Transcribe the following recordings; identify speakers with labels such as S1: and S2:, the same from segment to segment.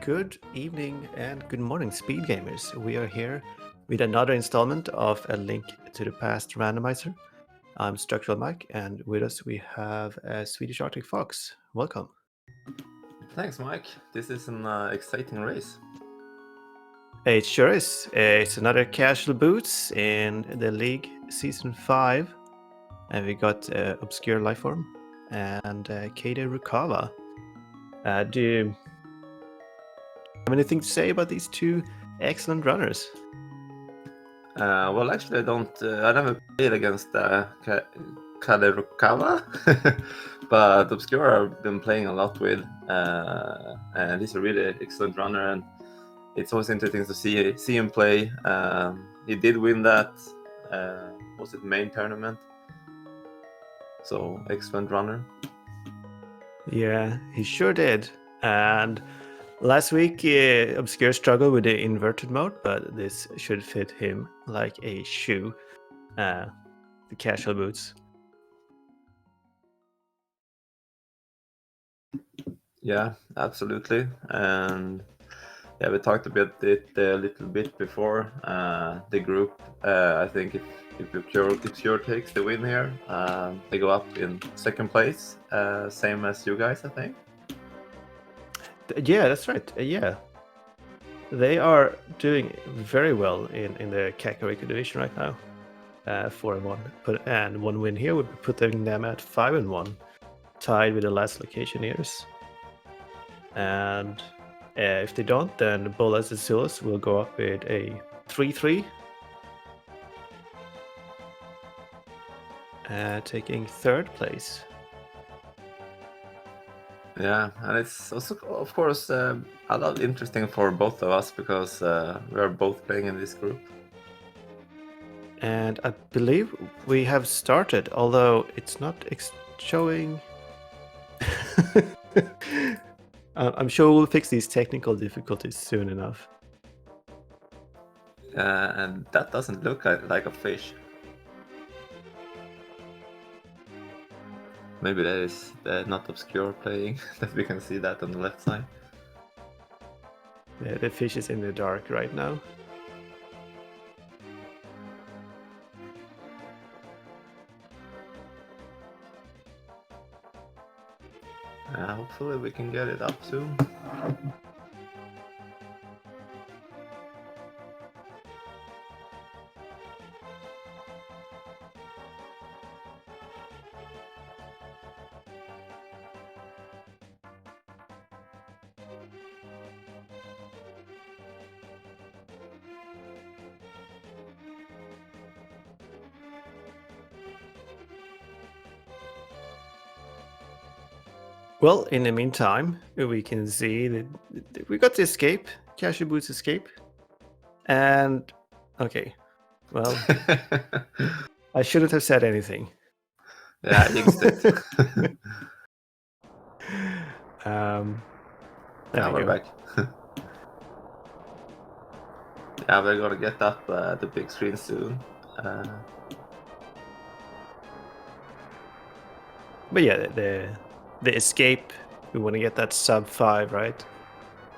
S1: Good evening and good morning, Speed Gamers. We are here with another installment of A Link to the Past Randomizer. I'm Structural Mike, and with us we have Swedish Arctic Fox. Welcome.
S2: Thanks, Mike. This is an exciting race.
S1: It sure is. It's another Casual Boots in the League Season 5. And we got Obscure Lifeform and Kade Rukava. Do you have anything to say about these two excellent runners?
S2: Well, actually, I don't. I never played against Kaderukawa, but Obscure I've been playing a lot with, and he's a really excellent runner, and it's always interesting to see him play. He did win that. Was it main tournament? So excellent runner.
S1: Yeah, he sure did. And last week, Obscure struggled with the inverted mode, but this should fit him like a shoe. The casual boots.
S2: Yeah, absolutely, and yeah, we talked about it a little bit before the group. I think if Pure takes the win here, they go up in second place, same as you guys, I think.
S1: Yeah, that's right. Yeah. They are doing very well in the Kakariko division right now. 4-1. And one win here would be putting them at 5-1, tied with the last location years. And if they don't, then Bolas and Azules will go up with a 3-3. Taking third place.
S2: Yeah, and it's also, of course, a lot interesting for both of us because we are both playing in this group.
S1: And I believe we have started, although it's not showing. I'm sure we'll fix these technical difficulties soon enough.
S2: And that doesn't look like a fish. Maybe that is not Obscure playing, that we can see that on the left side.
S1: Yeah, the fish is in the dark right now.
S2: Hopefully we can get it up soon.
S1: Well, in the meantime, we can see that we got the escape, Cashew Boots escape. And, okay, well, I shouldn't have said anything.
S2: Yeah, I jinxed it.
S1: There we
S2: we're
S1: go.
S2: back. Yeah, we're gonna get up the big screen soon.
S1: But yeah, the escape, we want to get that sub 5, right?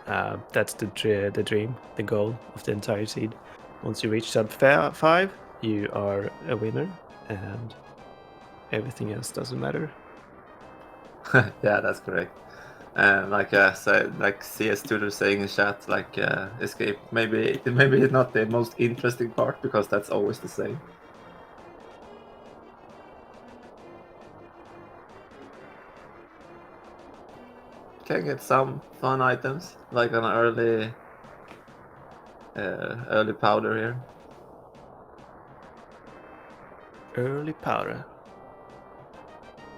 S1: That's the dream, the goal of the entire seed. Once you reach sub 5, you are a winner, and everything else doesn't matter.
S2: Yeah, that's correct. And like CS Tutor saying in chat, like escape maybe not the most interesting part because that's always the same. Can get some fun items like an early powder here.
S1: Early powder.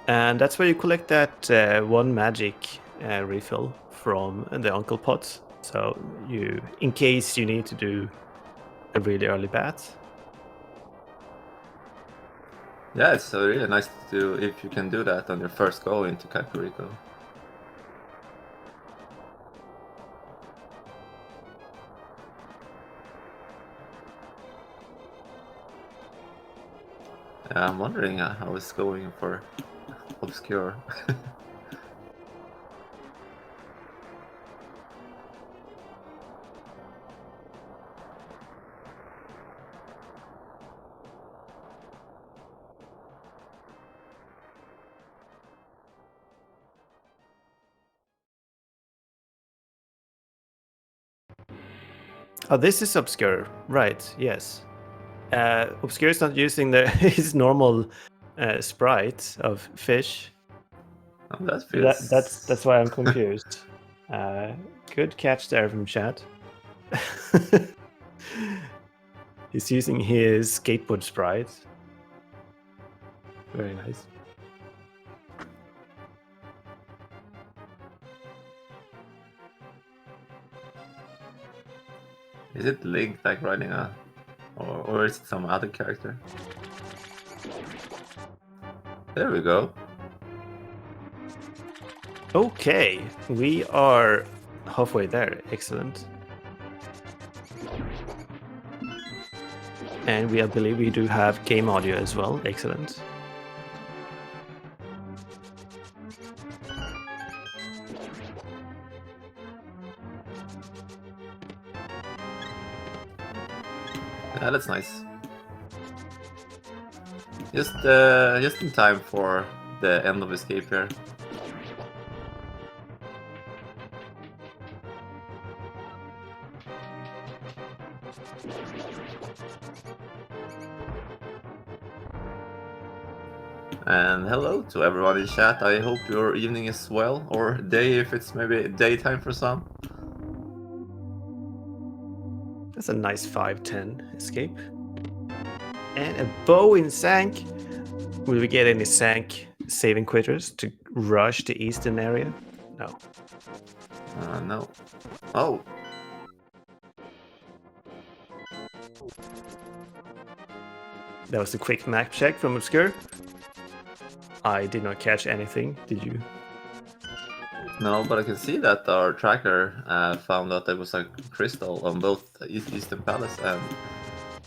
S1: And that's where you collect that one magic refill from the Uncle Pots. So in case you need to do a really early bat.
S2: Yeah, it's really nice to do if you can do that on your first go into Kakariko. Yeah, I'm wondering how it's going for Obscure.
S1: Oh, this is Obscure. Right, yes. Obscure is not using his normal sprite of fish.
S2: Oh, that feels...
S1: That's why I'm confused. Good catch there from chat. He's using his skateboard sprite. Very nice.
S2: Is it Link like riding a... Or is it some other character? There we go.
S1: Okay, we are halfway there. Excellent. And I believe we do have game audio as well. Excellent.
S2: Yeah, that's nice. Just in time for the end of escape here. And hello to everyone in chat. I hope your evening is well, or day if it's maybe daytime for some.
S1: That's a nice 5-10 escape. And a bow in Sank. Will we get any Sank saving quitters to rush the eastern area? No.
S2: No. Oh.
S1: That was a quick map check from Obscure. I did not catch anything, did you?
S2: No, but I can see that our tracker found that there was a crystal on both Eastern Palace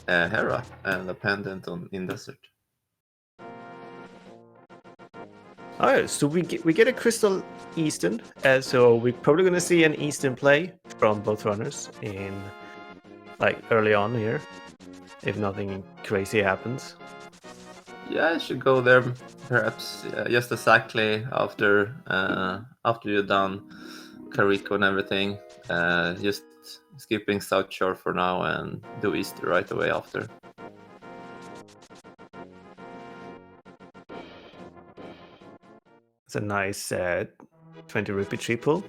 S2: and Hera, and a pendant in Desert.
S1: Oh, so we get a crystal Eastern, so we're probably gonna see an Eastern play from both runners in like early on here, if nothing crazy happens.
S2: Yeah, I should go there perhaps just exactly after you're done Kariko and everything. Just skipping South Shore for now and do Easter right away after.
S1: It's a nice 20 rupee triple.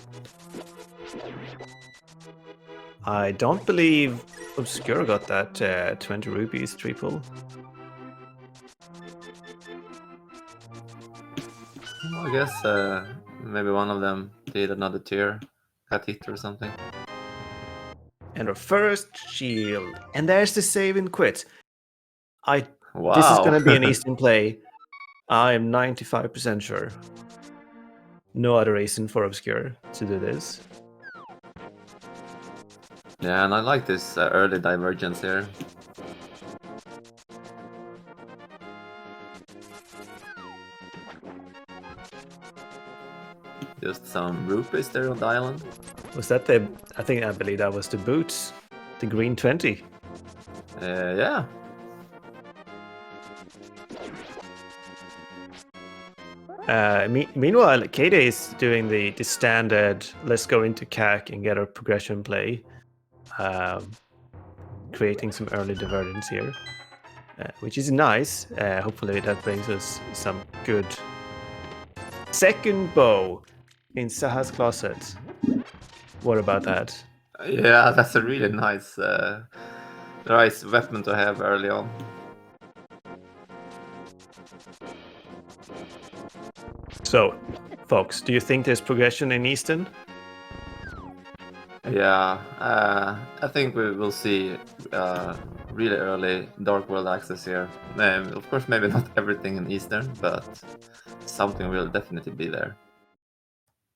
S1: I don't believe Obscure got that 20 rupees triple.
S2: I guess maybe one of them did another tier, got hit or something.
S1: And our first shield. And there's the save and quit.
S2: Wow.
S1: This is gonna be an Eastern play. I am 95% sure. No other reason for Obscure to do this.
S2: Yeah, and I like this early divergence here. Just some rupees there on the island.
S1: Was that I believe that was the boots. The green 20.
S2: Yeah.
S1: Meanwhile, Kade is doing the standard, let's go into CAC and get our progression play. Creating some early divergence here. Which is nice. Hopefully that brings us some good second bow in Saha's closet. What about that?
S2: Yeah, that's a really nice weapon to have early on.
S1: So, folks, do you think there's progression in Eastern?
S2: Yeah, I think we will see really early Dark World access here. Of course, maybe not everything in Eastern, but something will definitely be there.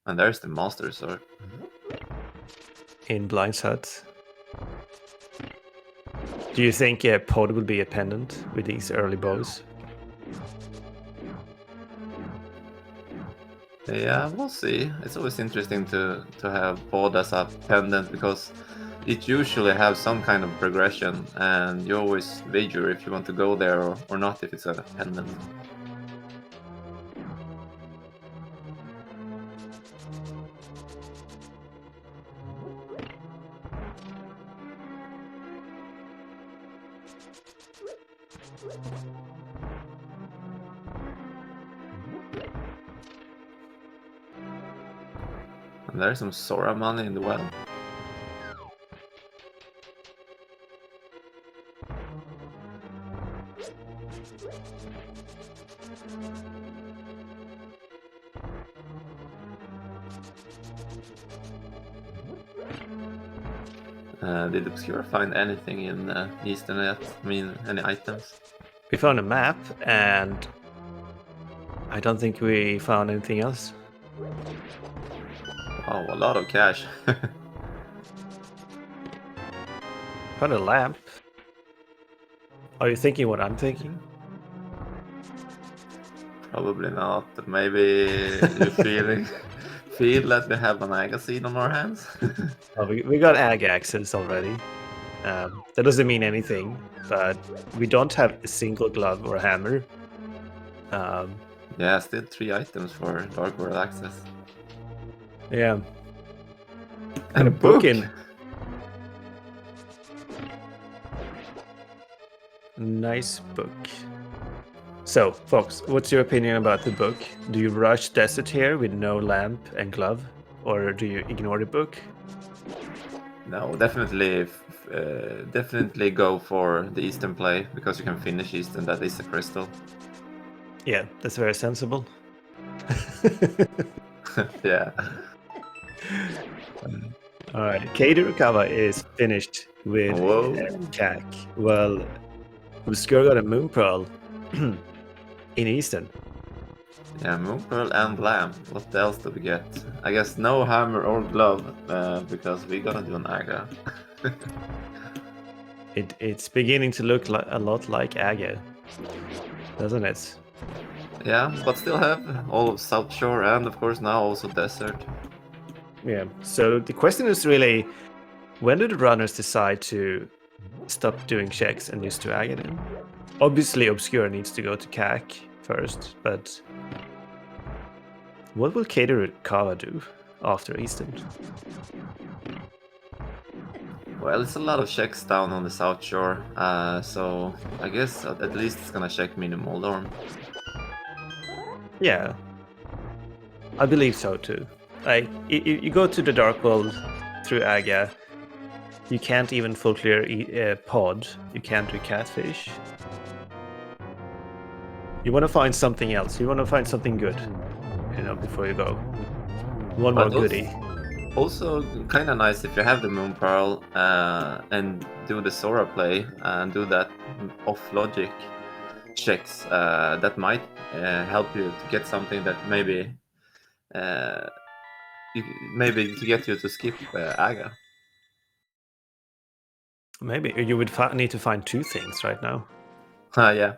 S2: And there's the Master Sword.
S1: In Blind's Hut. Do you think Pod will be a pendant with these early bows?
S2: Yeah, we'll see. It's always interesting to have Pod as a pendant because it usually has some kind of progression, and you always wager if you want to go there or not if it's a pendant. And there's some Sora money in the well. Did Obscure find anything in Eastern yet? I mean, any items?
S1: We found a map, and I don't think we found anything else.
S2: Oh, a lot of cash.
S1: Found a lamp. Are you thinking what I'm thinking?
S2: Probably not. Maybe you feel that we have a magazine on our hands.
S1: Oh, we got ag access already. That doesn't mean anything, but we don't have a single glove or hammer.
S2: Yeah, still 3 items for Dark World access.
S1: Yeah.
S2: And
S1: a book in. Nice book. So, Fox, what's your opinion about the book? Do you rush Desert here with no lamp and glove, or do you ignore the book?
S2: No, definitely, definitely go for the Eastern play because you can finish Eastern. That is a crystal.
S1: Yeah, that's very sensible.
S2: Yeah.
S1: All right, Kaderukava is finished with CAC. Well, Obscure got a Moon Pearl in Eastern.
S2: Yeah, Moon Pearl and Lamb. What else do we get? I guess no hammer or glove because we're gonna do an Aga.
S1: It's beginning to look a lot like Aga, doesn't it?
S2: Yeah, but still have all of South Shore and of course now also Desert.
S1: Yeah, so the question is really, when do the runners decide to stop doing checks and just to Aga then? Obviously Obscure needs to go to CAC first, but what will Kaderukava do after Eastern?
S2: Well, it's a lot of checks down on the South Shore, so I guess at least it's gonna check Minimal Dorm.
S1: Yeah, I believe so too. Like, you go to the Dark World through Aga, you can't even full clear Pod, you can't do Catfish. You want to find something else, you want to find something good, you know, before you go. One more goodie.
S2: Also, kind of nice if you have the Moon Pearl and do the Sora play and do that off logic checks. That might help you to get something that maybe to get you to skip Aga.
S1: Maybe you would need to find 2 things right now.
S2: Yeah.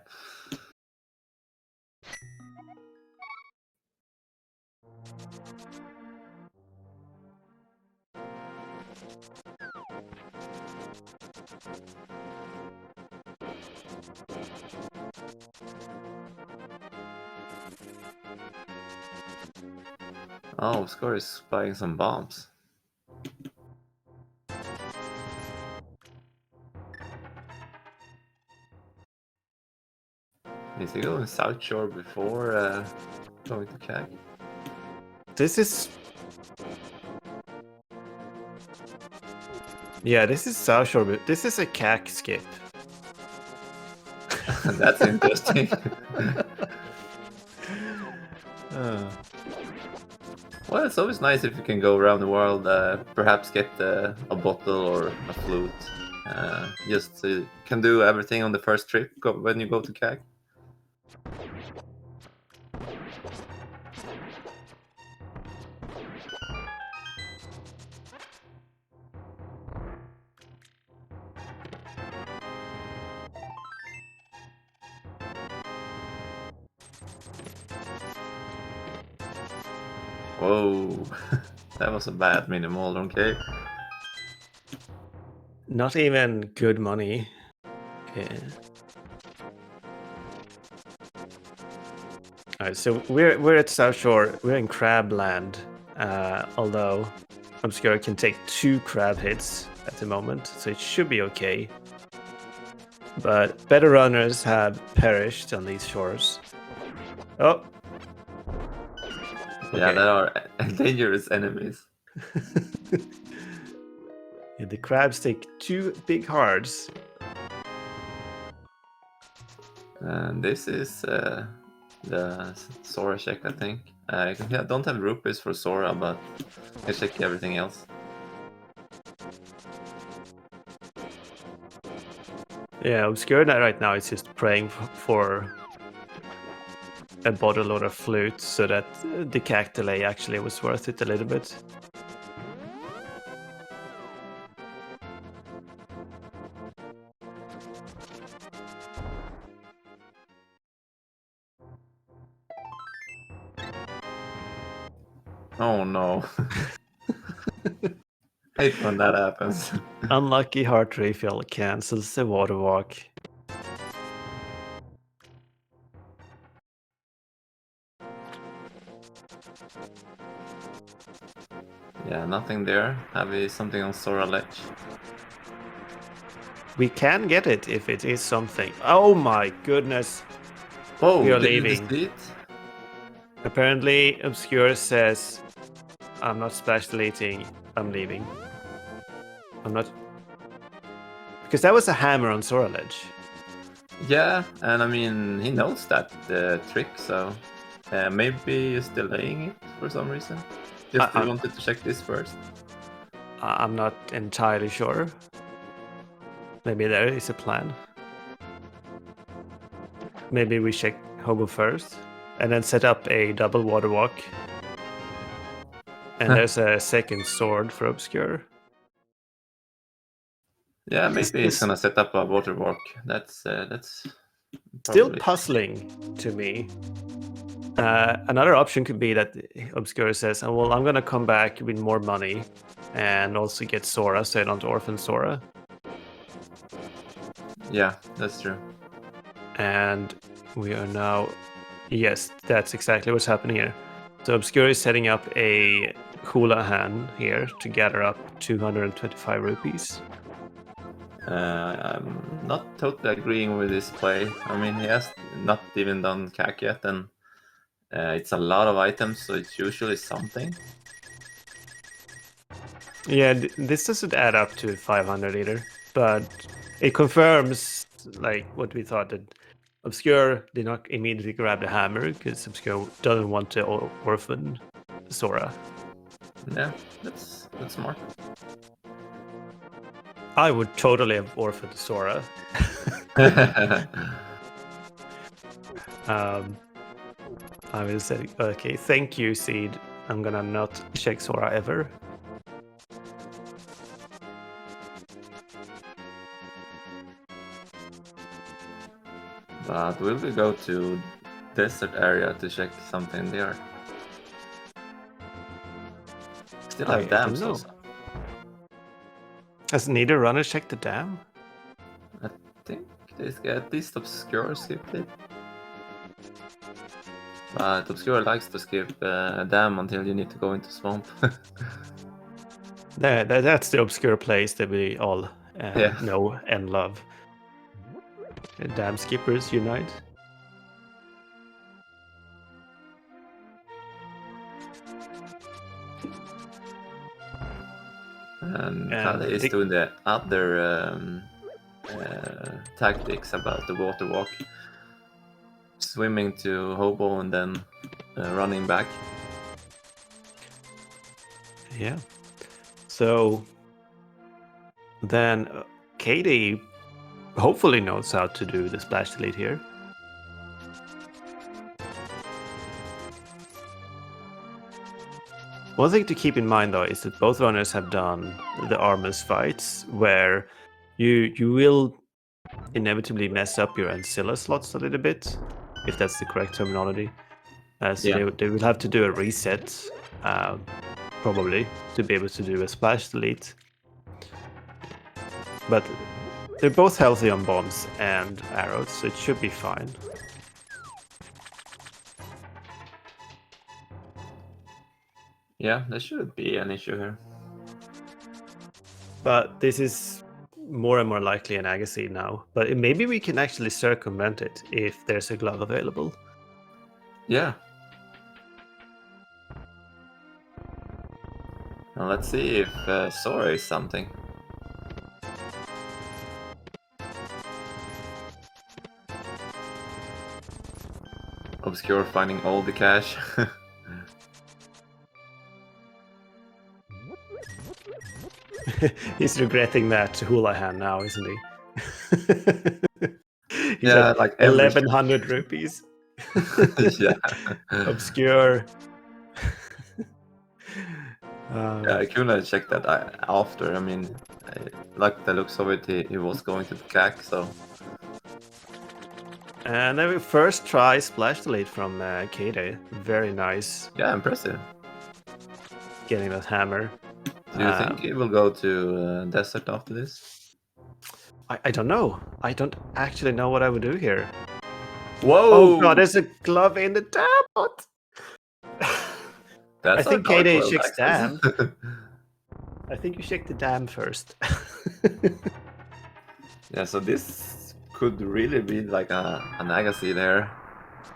S2: Oh, Score is buying some bombs. Is he going South Shore before going to CAG?
S1: This is... Yeah, this is South Shore, but this is a CAC skip.
S2: That's interesting. Well, it's always nice if you can go around the world, perhaps get a bottle or a flute. Just so you can do everything on the first trip when you go to CAG. Whoa, that was a bad minimal, okay?
S1: Not even good money. Yeah. Alright, so we're at South Shore. We're in Crab Land. Although Obscure can take 2 crab hits at the moment, so it should be okay. But better runners have perished on these shores. Oh.
S2: Yeah,
S1: Okay.
S2: there are dangerous enemies.
S1: Yeah, the crabs take 2 big hearts.
S2: And this is the Sora check, I think. I don't have rupees for Sora, but I check everything else.
S1: Yeah, Obscure right now is just praying for a bottle load of flute so that the CAC delay actually was worth it a little bit.
S2: Oh no. Hate when that happens.
S1: Unlucky heart refill cancels the water walk.
S2: Yeah, nothing there. Have we something on Sora Ledge?
S1: We can get it if it is something. Oh my goodness.
S2: Whoa,
S1: We are
S2: did you
S1: leaving.
S2: see it?
S1: Apparently, Obscure says, I'm not splash deleting, I'm leaving. I'm not... Because that was a hammer on Sora Ledge.
S2: Yeah, and I mean, he knows that trick, so maybe he's delaying it for some reason. Just wanted to check this first.
S1: I'm not entirely sure. Maybe there is a plan. Maybe we check Hobo first, and then set up a double water walk. And there's a second sword for Obscure.
S2: Yeah, maybe he's gonna set up a water walk. That's
S1: still
S2: probably
S1: puzzling to me. Another option could be that Obscure says, oh, well, I'm gonna come back with more money and also get Sora, so I don't orphan Sora.
S2: Yeah, that's true.
S1: And we are now... Yes, that's exactly what's happening here. So Obscure is setting up a Houlihan here to gather up 225 rupees.
S2: I'm not totally agreeing with this play. I mean, he has not even done CAC yet, and it's a lot of items, so it's usually something.
S1: Yeah, this doesn't add up to 500 either, but it confirms like what we thought, that Obscure did not immediately grab the hammer because Obscure doesn't want to orphan Sora.
S2: Yeah, that's smart.
S1: I would totally have orphaned Sora. I will say, okay, thank you, Seed. I'm gonna not check Sora ever.
S2: But will we go to desert area to check something there? Still have dams also.
S1: Has neither runner checked the dam?
S2: I think this guy at least Obscure skipped it. But Obscure likes to skip a dam until you need to go into swamp.
S1: That's the Obscure place that we all
S2: Yeah.
S1: know and love. Dam skippers unite.
S2: And Kale is doing the other tactics about the water walk. Swimming to Hobo and then running back.
S1: Yeah. So then Katie hopefully knows how to do the splash delete here. One thing to keep in mind though is that both runners have done the Armus fights where you will inevitably mess up your Ancilla slots a little bit, if that's the correct terminology. So they will have to do a reset, probably, to be able to do a splash delete. But they're both healthy on bombs and arrows, so it should be fine.
S2: Yeah, there shouldn't be an issue here.
S1: But this is more and more likely an Agassi now. But maybe we can actually circumvent it if there's a glove available.
S2: Yeah. Now let's see if Sora is something. Obscure finding all the cash.
S1: He's regretting that Houlihan now, isn't he? He's
S2: Yeah,
S1: at
S2: like every
S1: 1,100 rupees.
S2: yeah.
S1: Obscure.
S2: Yeah, I couldn't have checked that after. I mean, like the looks of it, he was going to the CAC, so.
S1: And then we first try splash delete from Kade. Very nice.
S2: Yeah, impressive.
S1: Getting that hammer.
S2: Do you think he will go to Desert after this?
S1: I don't know. I don't actually know what I would do here.
S2: Whoa!
S1: Oh god, there's a glove in the dam!
S2: That's
S1: I think
S2: our dark
S1: Kade
S2: world
S1: checks
S2: access.
S1: dam. I think you check the dam first.
S2: Yeah, so this could really be like an Agassi there,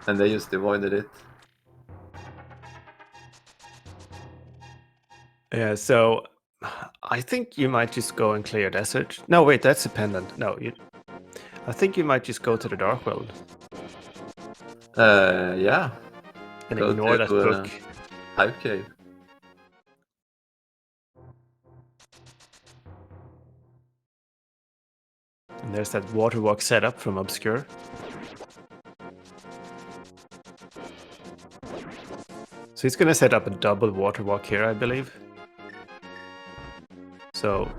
S2: and they just avoided it.
S1: Yeah, so I think you might just go and clear desert. No, wait, that's a pendant. No, I think you might just go to the dark world
S2: Yeah.
S1: and
S2: Go
S1: ignore that
S2: to
S1: book.
S2: Hype Cave.
S1: And there's that water walk setup from Obscure. So he's gonna set up a double water walk here, I believe. So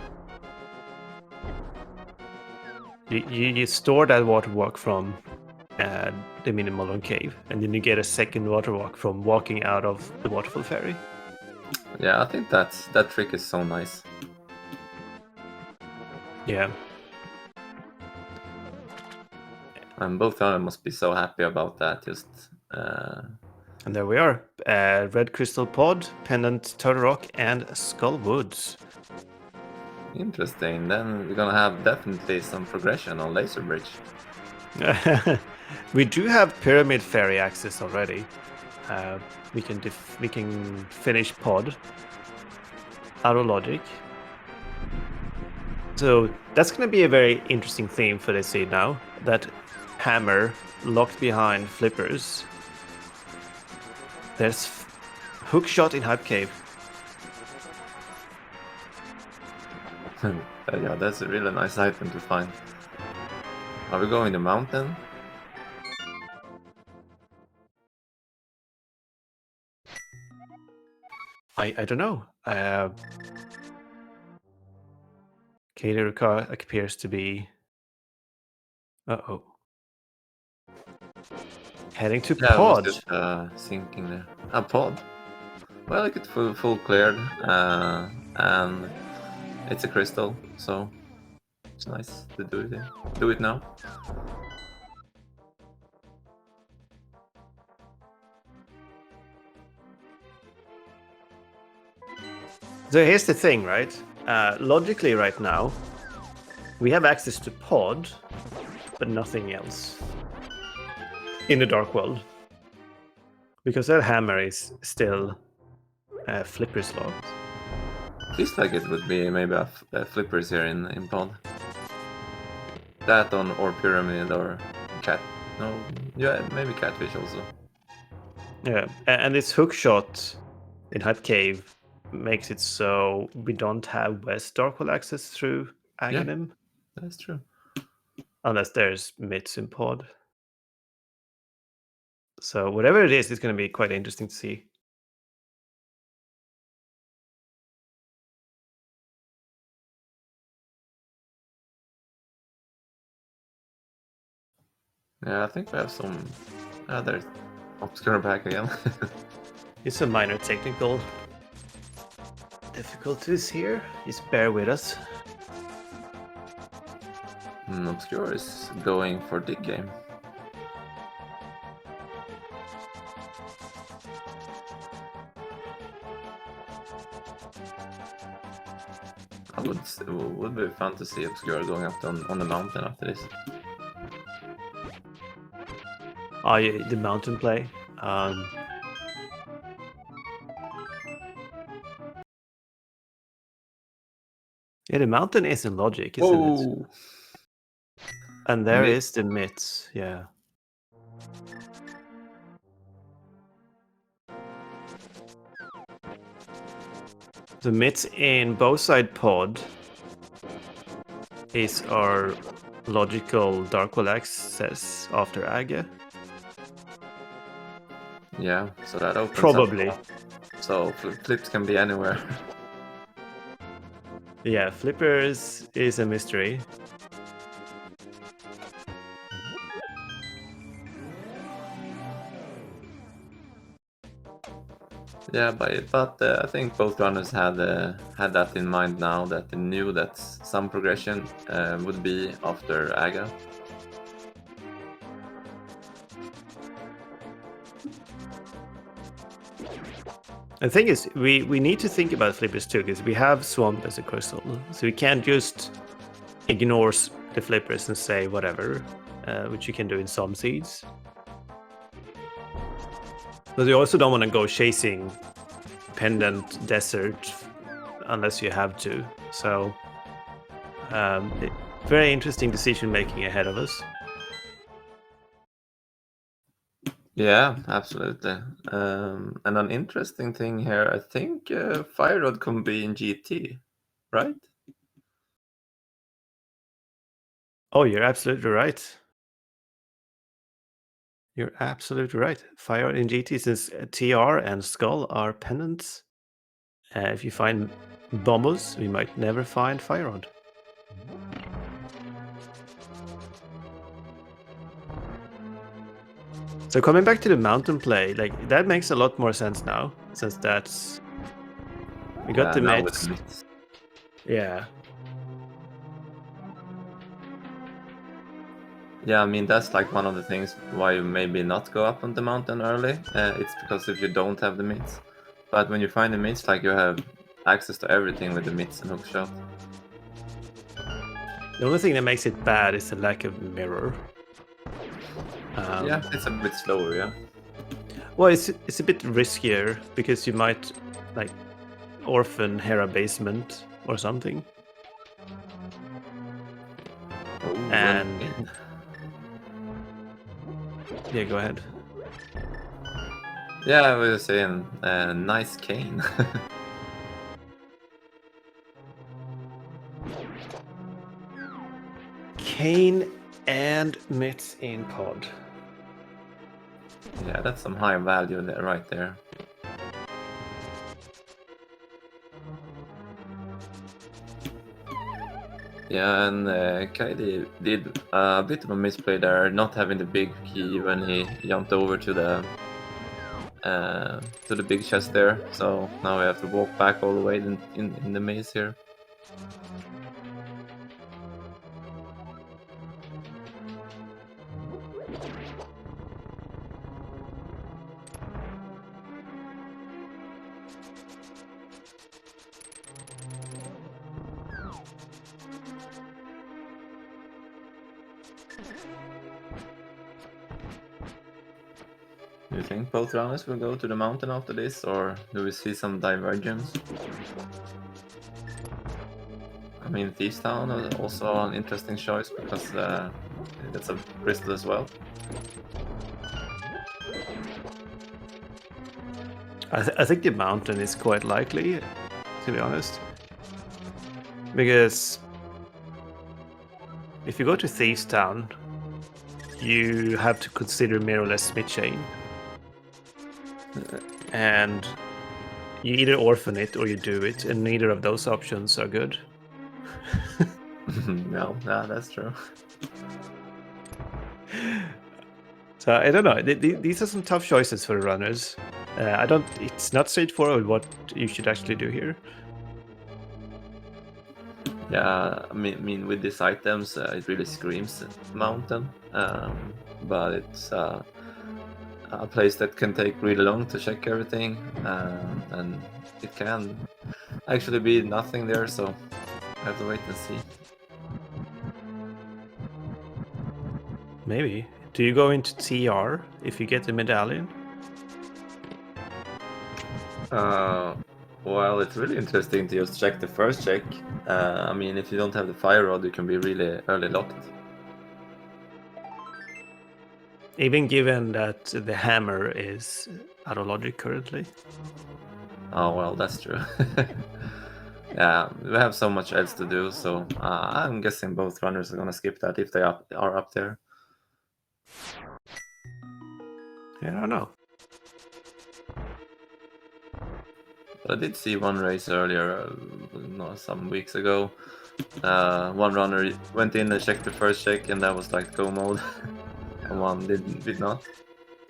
S1: you store that water walk from the Minimolon cave, and then you get a second water walk from walking out of the waterfall ferry.
S2: Yeah, I think that trick is so nice.
S1: Yeah.
S2: And both of them must be so happy about that. Just.
S1: And there we are. Red Crystal Pod, Pendant Turtle Rock, and Skull Woods.
S2: Interesting. Then we're gonna have definitely some progression on Laser Bridge.
S1: We do have Pyramid Ferry access already. We can finish Pod out of logic. So that's going to be a very interesting theme for this seed now. That hammer locked behind flippers. There's hook shot in Hype Cave.
S2: Yeah, that's a really nice item to find. Are we going the mountain?
S1: I don't know. Kader appears to be... Uh-oh. Heading to
S2: Yeah,
S1: Pod.
S2: was it sinking there? A pod? Well, I get full cleared, and it's a crystal, so it's nice to do it. Do it now.
S1: So here's the thing, right? Logically right now, we have access to Pod, but nothing else in the Dark World. Because that hammer is still flippers locked.
S2: Feels like it would be maybe a flippers here in pod. That or pyramid or cat. No, yeah, maybe catfish also.
S1: Yeah, and this hook shot in Hype Cave makes it so we don't have West Dark World access through Aghanim.
S2: Yeah, that's true.
S1: Unless there's myths in Pod. So whatever it is, it's going to be quite interesting to see.
S2: Yeah, I think we have some other obscure back again.
S1: It's some minor technical difficulties here. Just bear with us.
S2: Obscure is going for dig game. It would be fun to see Obscure going up on the mountain after this.
S1: Oh, yeah, the mountain play. Yeah, the mountain is in logic, isn't it? And there
S2: Myth.
S1: is the myths, yeah. The myths in both side pod is our logical Darkwell access after Aga.
S2: Yeah, so that opens
S1: Probably.
S2: up. So flips can be anywhere.
S1: Yeah, flippers is a mystery.
S2: Yeah, but I think both runners had that in mind now, that they knew that some progression would be after Aga.
S1: The thing is, we need to think about flippers too, because we have Swamp as a crystal, so we can't just ignore the flippers and say whatever, which you can do in some seeds. But you also don't want to go chasing Pendant Desert unless you have to. So, very interesting decision making ahead of us.
S2: Yeah, absolutely. And an interesting thing here, I think Fire Rod can be in GT, right?
S1: Oh, you're absolutely right. You're absolutely right. Fire in GT, since TR and Skull are pendants. If you find Bombos, we might never find Fire Rod. So coming back to the mountain play, like that makes a lot more sense now, since that's we got the
S2: now with
S1: myths.
S2: the myths.
S1: Yeah.
S2: Yeah, I mean that's like one of the things why you maybe not go up on the mountain early. It's because if you don't have the myths, but when you find the myths, like you have access to everything with the myths and hookshot.
S1: The only thing that makes it bad is the lack of mirror.
S2: Yeah, it's a bit slower, yeah.
S1: Well, it's a bit riskier because you might like orphan Hera basement or something.
S2: Oh,
S1: And yeah, go ahead.
S2: yeah, I was saying, nice cane.
S1: Kane and myths in pod.
S2: Yeah, that's some high value there, right there. Yeah, and Kaidi did a bit of a misplay there, not having the big key when he jumped over to the big chest there. So now we have to walk back all the way in the maze here. Do you think both runners will go to the mountain after this, or do we see some divergence? I mean, Thieves Town is also an interesting choice because that's a crystal as well.
S1: I think the mountain is quite likely, to be honest, because if you go to Thieves Town, you have to consider mirrorless Smith Chain, and you either orphan it or you do it, and neither of those options are good.
S2: No, that's true.
S1: So I don't know. These are some tough choices for the runners. It's not straightforward what you should actually do here.
S2: Yeah, I mean with these items, it really screams mountain, but it's a place that can take really long to check everything, and it can actually be nothing there. So have to wait and see.
S1: Maybe. Do you go into TR if you get the medallion?
S2: Well, it's really interesting to just check the first check. I mean, if you don't have the fire rod, you can be really early locked.
S1: Even given that the hammer is out of logic currently.
S2: Oh, well, that's true. Yeah, we have so much else to do, so I'm guessing both runners are gonna skip that if they are up there.
S1: Yeah, I don't know.
S2: But I did see one race earlier, some weeks ago. One runner went in and checked the first check, and that was like go mode, and one did not.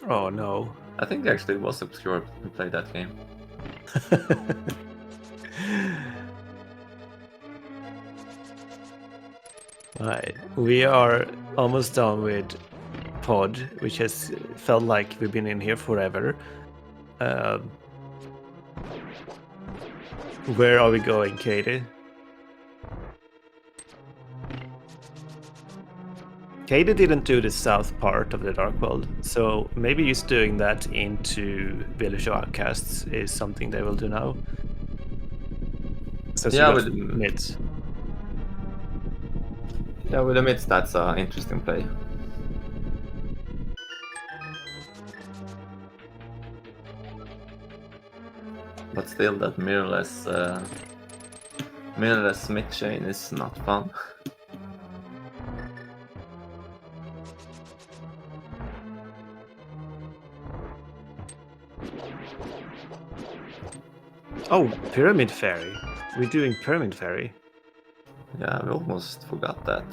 S1: Oh no.
S2: I think actually it was Obscure who played that game.
S1: Right. We are almost done with Pod, which has felt like we've been in here forever. Where are we going, Katie? Katie didn't do the south part of the Dark World, so maybe just doing that into Village of Outcasts is something they will do now. Since
S2: Yeah,
S1: you
S2: with
S1: got mids.
S2: Yeah, with the mids, that's an interesting play. But still, that mirrorless mid chain is not fun.
S1: Oh, Pyramid Fairy. We're doing Pyramid Fairy.
S2: Yeah, we almost forgot that.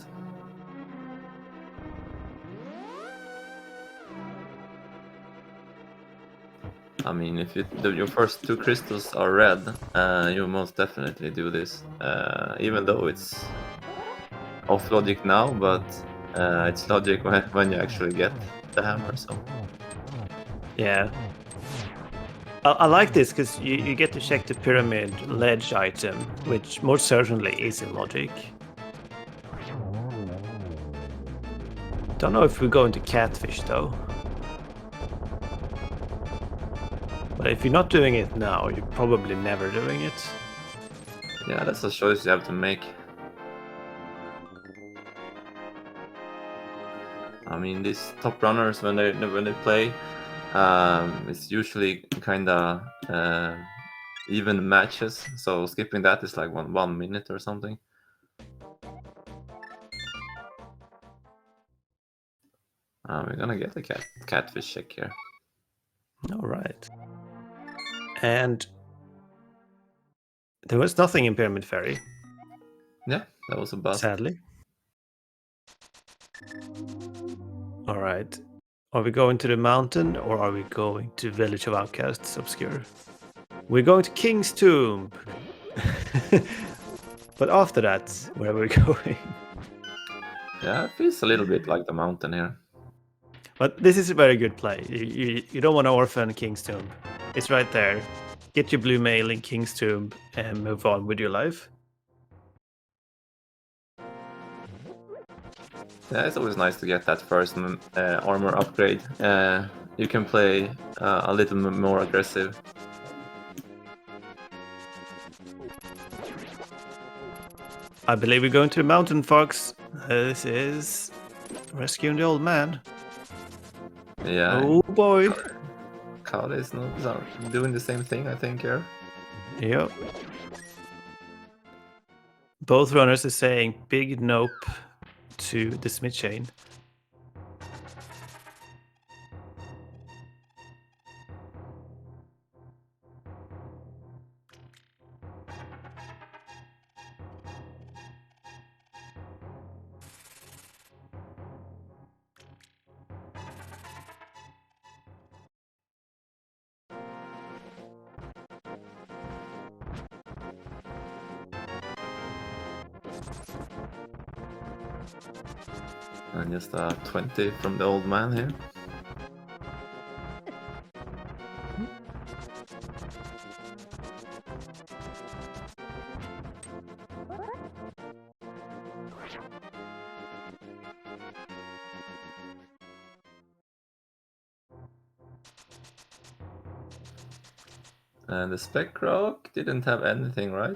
S2: I mean, if your first two crystals are red, you most definitely do this. Even though it's off logic now, but it's logic when you actually get the hammer. So
S1: Yeah. I like this because you get to check the pyramid ledge item, which more certainly is in logic. Don't know if we go into catfish though. But if you're not doing it now, you're probably never doing it.
S2: yeah, that's a choice you have to make. I mean, these top runners when they play, it's usually kind of even matches. So skipping that is like 1 minute or something. We're gonna get a catfish check here.
S1: All right. And there was nothing in Pyramid Fairy.
S2: Yeah, that was a bust.
S1: Sadly. All right. Are we going to the mountain or are we going to Village of Outcasts Obscure? We're going to King's Tomb. But after that, where are we going?
S2: Yeah, it feels a little bit like the mountain here.
S1: But this is a very good play. You don't want to orphan King's Tomb. It's right there. Get your blue mail in King's Tomb and move on with your life.
S2: Yeah, it's always nice to get that first armor upgrade. You can play a little more aggressive.
S1: I believe we're going to the mountain, Fox. This is rescuing the old man.
S2: Yeah.
S1: Oh boy.
S2: Kale is not doing the same thing, I think, here.
S1: Yep. Both runners are saying big nope to the Smith chain.
S2: And just a 20 from the old man here. And the Spec Rock didn't have anything, right?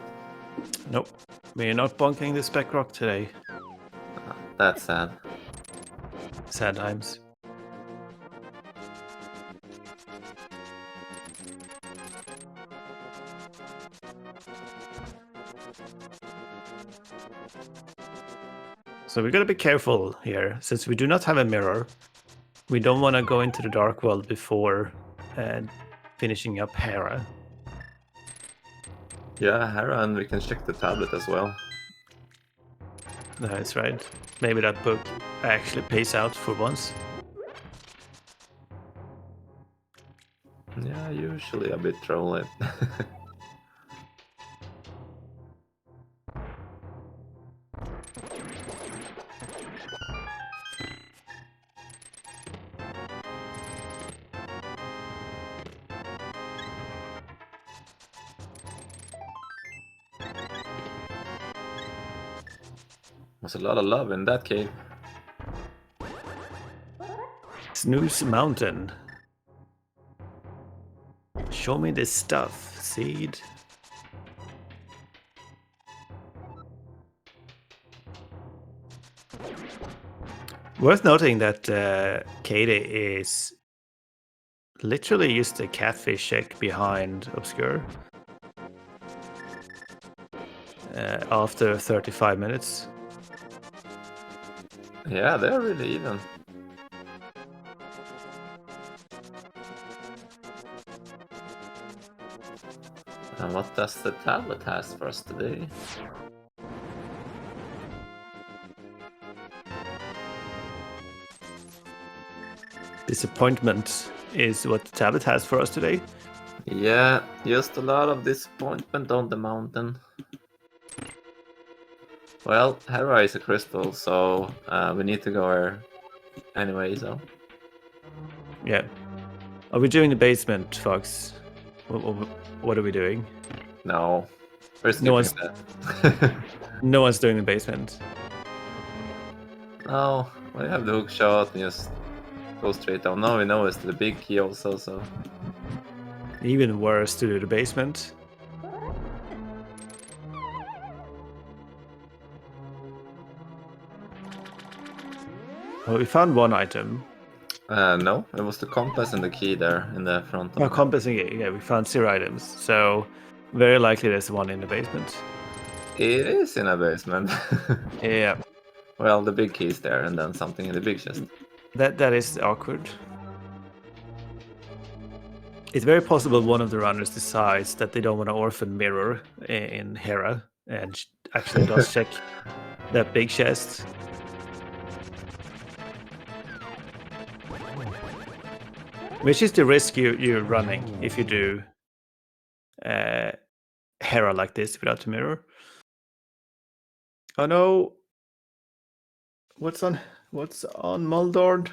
S1: Nope. We're not bonking the spec rock today.
S2: That's sad.
S1: Sad times. So we gotta be careful here, since we do not have a mirror. We don't want to go into the dark world before finishing up Hera.
S2: Yeah, Hera, and we can check the tablet as well.
S1: That's right. Maybe that book actually pays out for once.
S2: Yeah, usually a bit trolly. There's a lot of love in that cave.
S1: Snooze Mountain. Show me this stuff, Seed. Worth noting that Katie is literally just a catfish check behind Obscure after 35 minutes.
S2: Yeah, they're really even. And what does the tablet has for us today?
S1: Disappointment is what the tablet has for us today.
S2: Yeah, just a lot of disappointment on the mountain. Well, Hera is a crystal, so we need to go there anyway, so.
S1: Yeah. Are we doing the basement, Fox? What are we doing?
S2: No, we're skipping
S1: No one's-
S2: that.
S1: No one's doing the basement.
S2: No, we have the hook shot and just go straight down. Now we know it's the big key also, so.
S1: Even worse to do the basement. Well, we found one item.
S2: No, it was the compass and the key there in the front of
S1: Oh, compass and yeah, we found 0 items. So very likely there's one in the basement.
S2: It is in a basement.
S1: Yeah.
S2: Well, the big key is there, and then something in the big chest.
S1: That is awkward. It's very possible one of the runners decides that they don't want to orphan mirror in Hera and actually does check that big chest. Which is the risk you're running if you do Hera like this without the mirror. Oh no! What's on Muldord?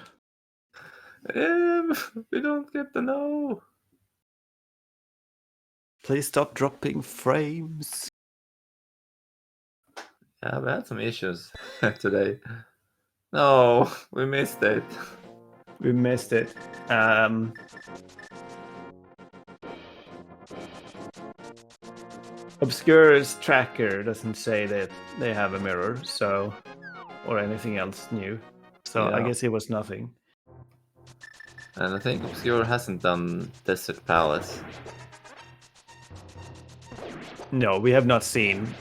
S2: We don't get to know.
S1: Please stop dropping frames.
S2: Yeah, we had some issues today. No, we missed it.
S1: We missed it. Obscure's tracker doesn't say that they have a mirror, so or anything else new. So I
S2: Yeah.
S1: guess it was nothing.
S2: And I think Obscure hasn't done Desert Palace.
S1: No, we have not seen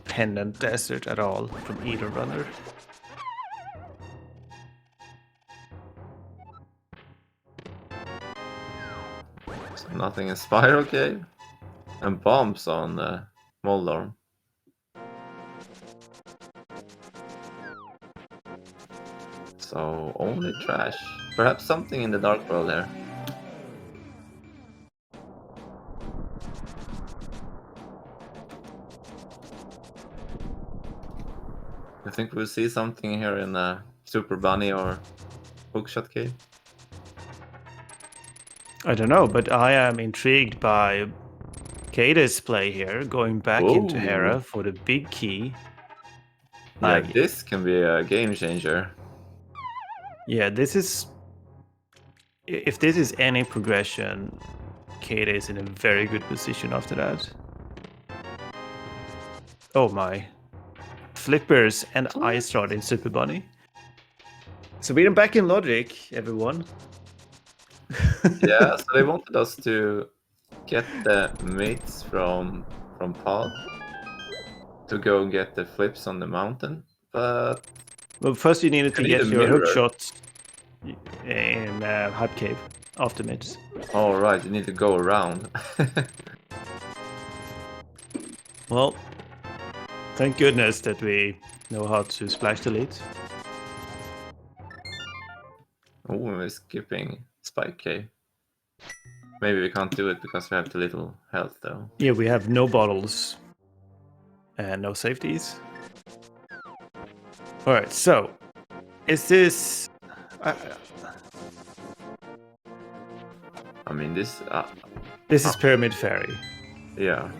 S1: Pendant Desert at all from either runner.
S2: So nothing in Spiral Cave. And bombs on Moldorm. So only trash. Perhaps something in the Dark World there. I think we'll see something here in Super Bunny or Hookshot Cave.
S1: I don't know, but I am intrigued by Kade's play here, going back into
S2: Ooh.
S1: Hera for the big key.
S2: Yeah, this can be a game changer.
S1: Yeah, this is... If this is any progression, Kate is in a very good position after that. Oh my. Flippers and Ice Rod in Super Bunny. So we're back in logic, everyone.
S2: Yeah, so they wanted us to get the mates from Pod to go and get the flips on the mountain, but
S1: Well, first you needed to
S2: you need
S1: get
S2: a
S1: your hook
S2: mirror.
S1: shots in Hype Cave after mids.
S2: All right, you need to go around.
S1: Well, thank goodness that we know how to splash delete.
S2: Oh, we're skipping Spike Cave. Maybe we can't do it because we have too little health, though.
S1: Yeah, we have no bottles and no safeties. All right, so is this?
S2: I mean, this.
S1: This is Pyramid Fairy.
S2: Yeah,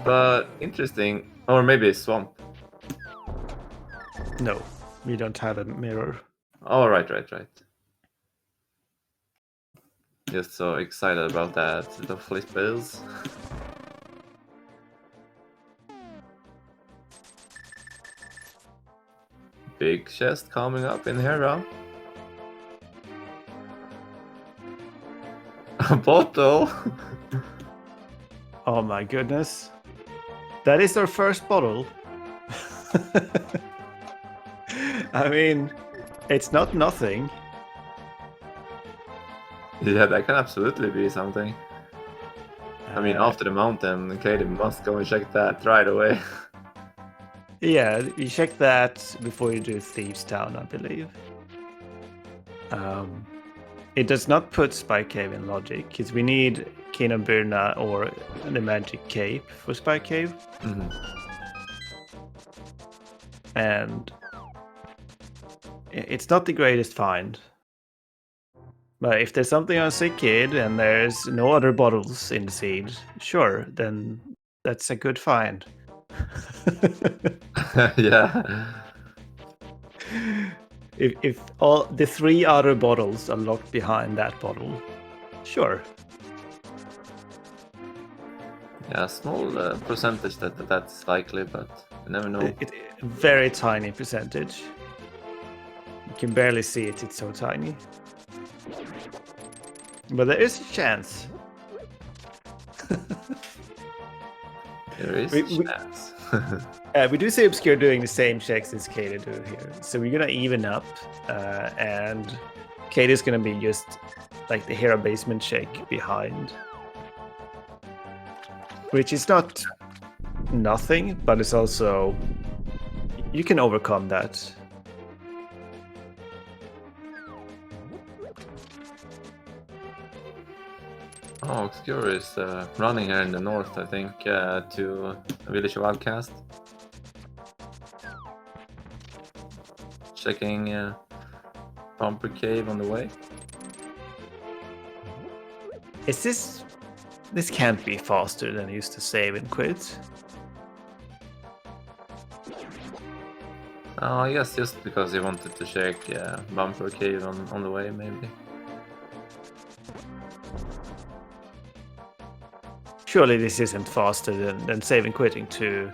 S2: but interesting. Or maybe a swamp.
S1: No, we don't have a mirror.
S2: Oh, right. Just so excited about that. The flip bills. Big chest coming up in here, huh? A bottle.
S1: Oh my goodness. That is our first bottle. I mean, it's not nothing.
S2: Yeah, that can absolutely be something. I mean, after the mountain, Katie must go and check that right away.
S1: Yeah, you check that before you do Thieves Town, I believe. It does not put Spike Cave in logic, because we need Kinabirna or the Magic Cape for Spike Cave.
S2: Mm-hmm.
S1: And it's not the greatest find. But if there's something on Sick Kid and there's no other bottles in the seed, sure, then that's a good find.
S2: Yeah.
S1: If all the 3 other bottles are locked behind that bottle, sure.
S2: Yeah, small percentage that's likely, but you never know.
S1: Very tiny percentage. You can barely see it, it's so tiny. But there is a chance.
S2: There is a chance.
S1: We do see Obscure doing the same checks as Kata do here. So we're gonna even up, and Kata's gonna be just like the hero basement check behind. Which is not nothing, but it's also... You can overcome that.
S2: Oh, Obscure is running here in the north, I think, to Village of Outcast. Checking Bumper Cave on the way.
S1: Is this... This can't be faster than used to save and quit.
S2: Oh, I guess just because he wanted to check Bumper Cave on the way, maybe.
S1: Surely this isn't faster than saving quitting to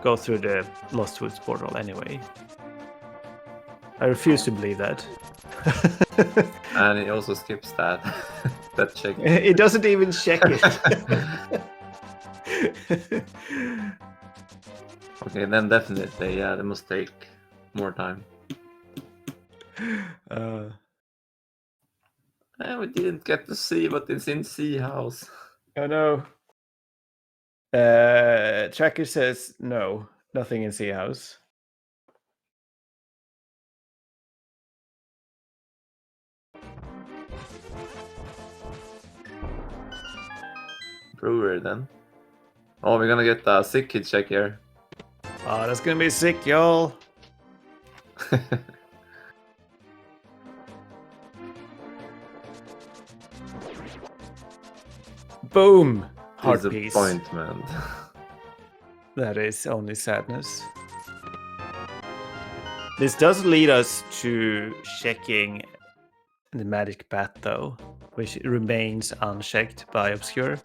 S1: go through the Lost Woods portal anyway. I refuse to believe that.
S2: And he also skips that that check.
S1: It doesn't even check it.
S2: Okay, then definitely, yeah, they must take more time. We didn't get to see what is in Sea House.
S1: Oh no. Tracker says no, nothing in Sea House.
S2: Brewer then. Oh, we're gonna get a sick kid check here.
S1: Oh, that's gonna be sick, y'all. Boom! Heart piece.
S2: Disappointment.
S1: That is only sadness. This does lead us to checking the magic bat, though. which remains unchecked by Obscure.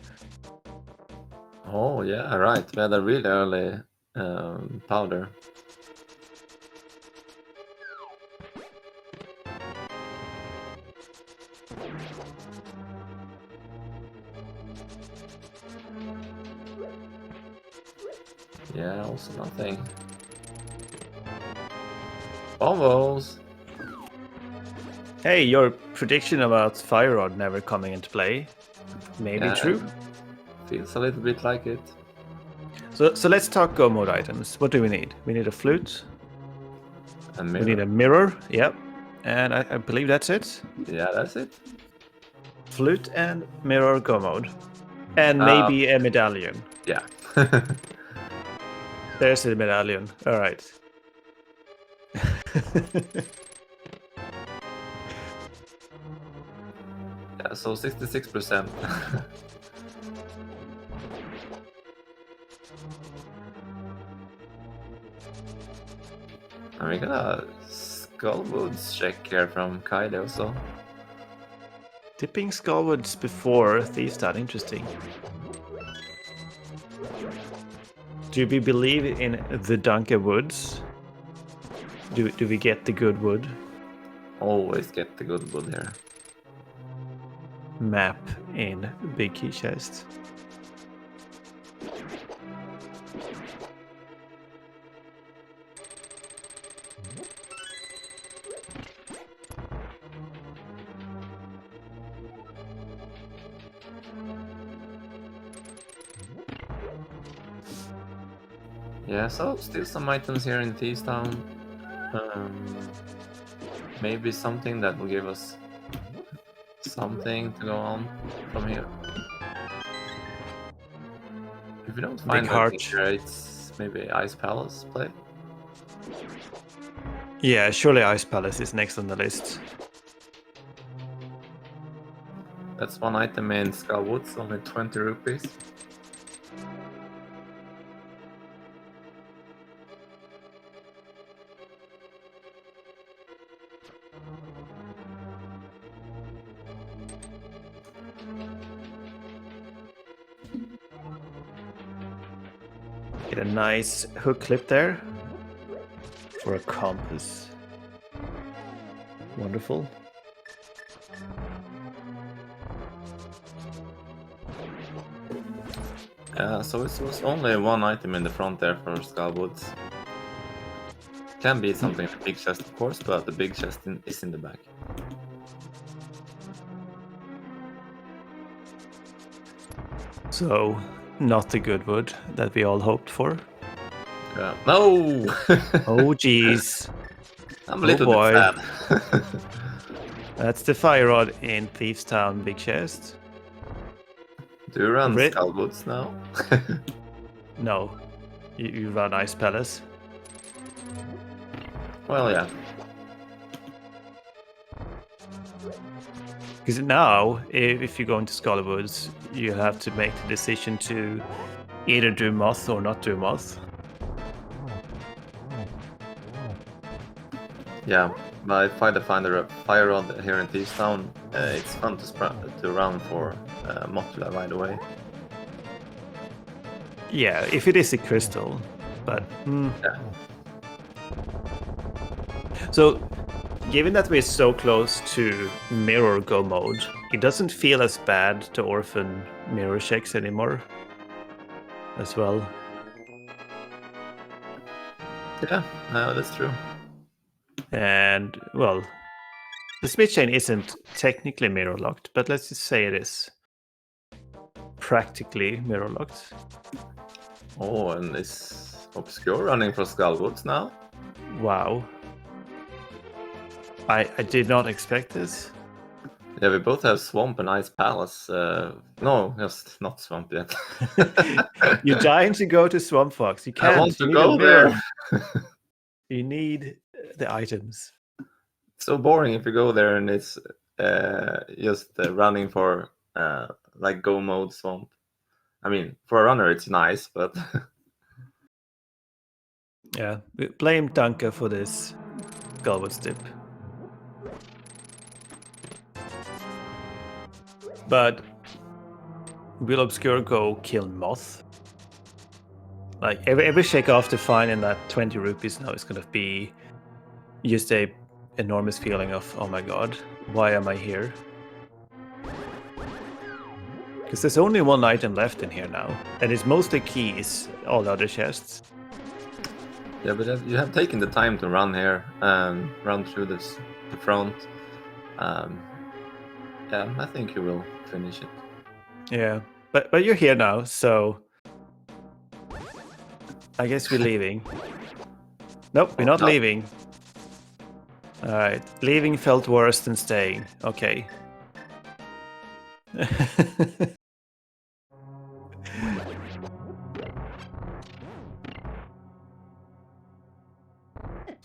S2: Oh yeah, right. We had a really early powder. Yeah, also nothing. Almost.
S1: Hey, your prediction about Fire Rod never coming into play may be true.
S2: Feels a little bit like it.
S1: So let's talk Go mode items. What do we need? We need a flute.
S2: And
S1: We need a mirror. Yep. And I believe that's it.
S2: Yeah, that's it.
S1: Flute and mirror Go mode. And maybe a medallion.
S2: Yeah.
S1: There's the medallion. All right.
S2: Yeah, so 66%. And we got a Skullwoods check here from Kylie also.
S1: Tipping Skullwoods before Thieves Town. Interesting. Do we believe in the Dunker Woods? Do we get the good wood?
S2: Always get the good wood here.
S1: Map in big key chest.
S2: Yeah, so still some items here in Thieves Town. Maybe something that will give us something to go on from here. If we don't find anything here, it's maybe Ice Palace play.
S1: Yeah, surely Ice Palace is next on the list.
S2: That's one item in Skullwoods, only 20 rupees.
S1: Get a nice hook clip there for a compass. Wonderful.
S2: So it was only one item in the front there for Skullwoods. Can be something in the big chest, of course, but the big chest is in the back.
S1: So, not the good wood that we all hoped for.
S2: No!
S1: Oh, jeez.
S2: I'm a little bit sad.
S1: That's the Fire Rod in Thieves Town big chest.
S2: Do you run Skullwoods now?
S1: No. You run Ice Palace.
S2: Well, yeah.
S1: Because now, if you go into Skullwoods, you have to make the decision to either do Moth or not do Moth.
S2: Yeah, but if I find a Fire Rod here in Thieves Town, it's fun to run for Mothula right away.
S1: Yeah, if it is a crystal, but...
S2: Yeah.
S1: So, given that we're so close to mirror go mode, it doesn't feel as bad to orphan mirror checks anymore as well.
S2: Yeah, no, that's true.
S1: And, well, the Smith chain isn't technically mirror locked, but let's just say it is practically mirror locked.
S2: Oh, and is Obscure running for Skullwoods now?
S1: Wow. I did not expect this.
S2: Yeah, we both have Swamp and Ice Palace. No, just not Swamp yet.
S1: You're dying to go to Swamp Fox. You can't.
S2: I want to
S1: you
S2: go there.
S1: You need the items.
S2: It's so boring if you go there and it's just running for like go mode Swamp. I mean, for a runner it's nice, but
S1: yeah, blame Dunker for this Skullwoods dip. But will Obscure go kill Moth? Like every shake after finding that 20 rupees now is gonna be just a enormous feeling of, oh my god, why am I here? Because there's only one item left in here now, and it's mostly keys, all the other chests.
S2: Yeah, but you have taken the time to run here and run through the front. Yeah, I think you will finish it.
S1: Yeah, but you're here now, so I guess we're leaving. Nope, we're not
S2: No.
S1: leaving. All right, leaving felt worse than staying. Okay.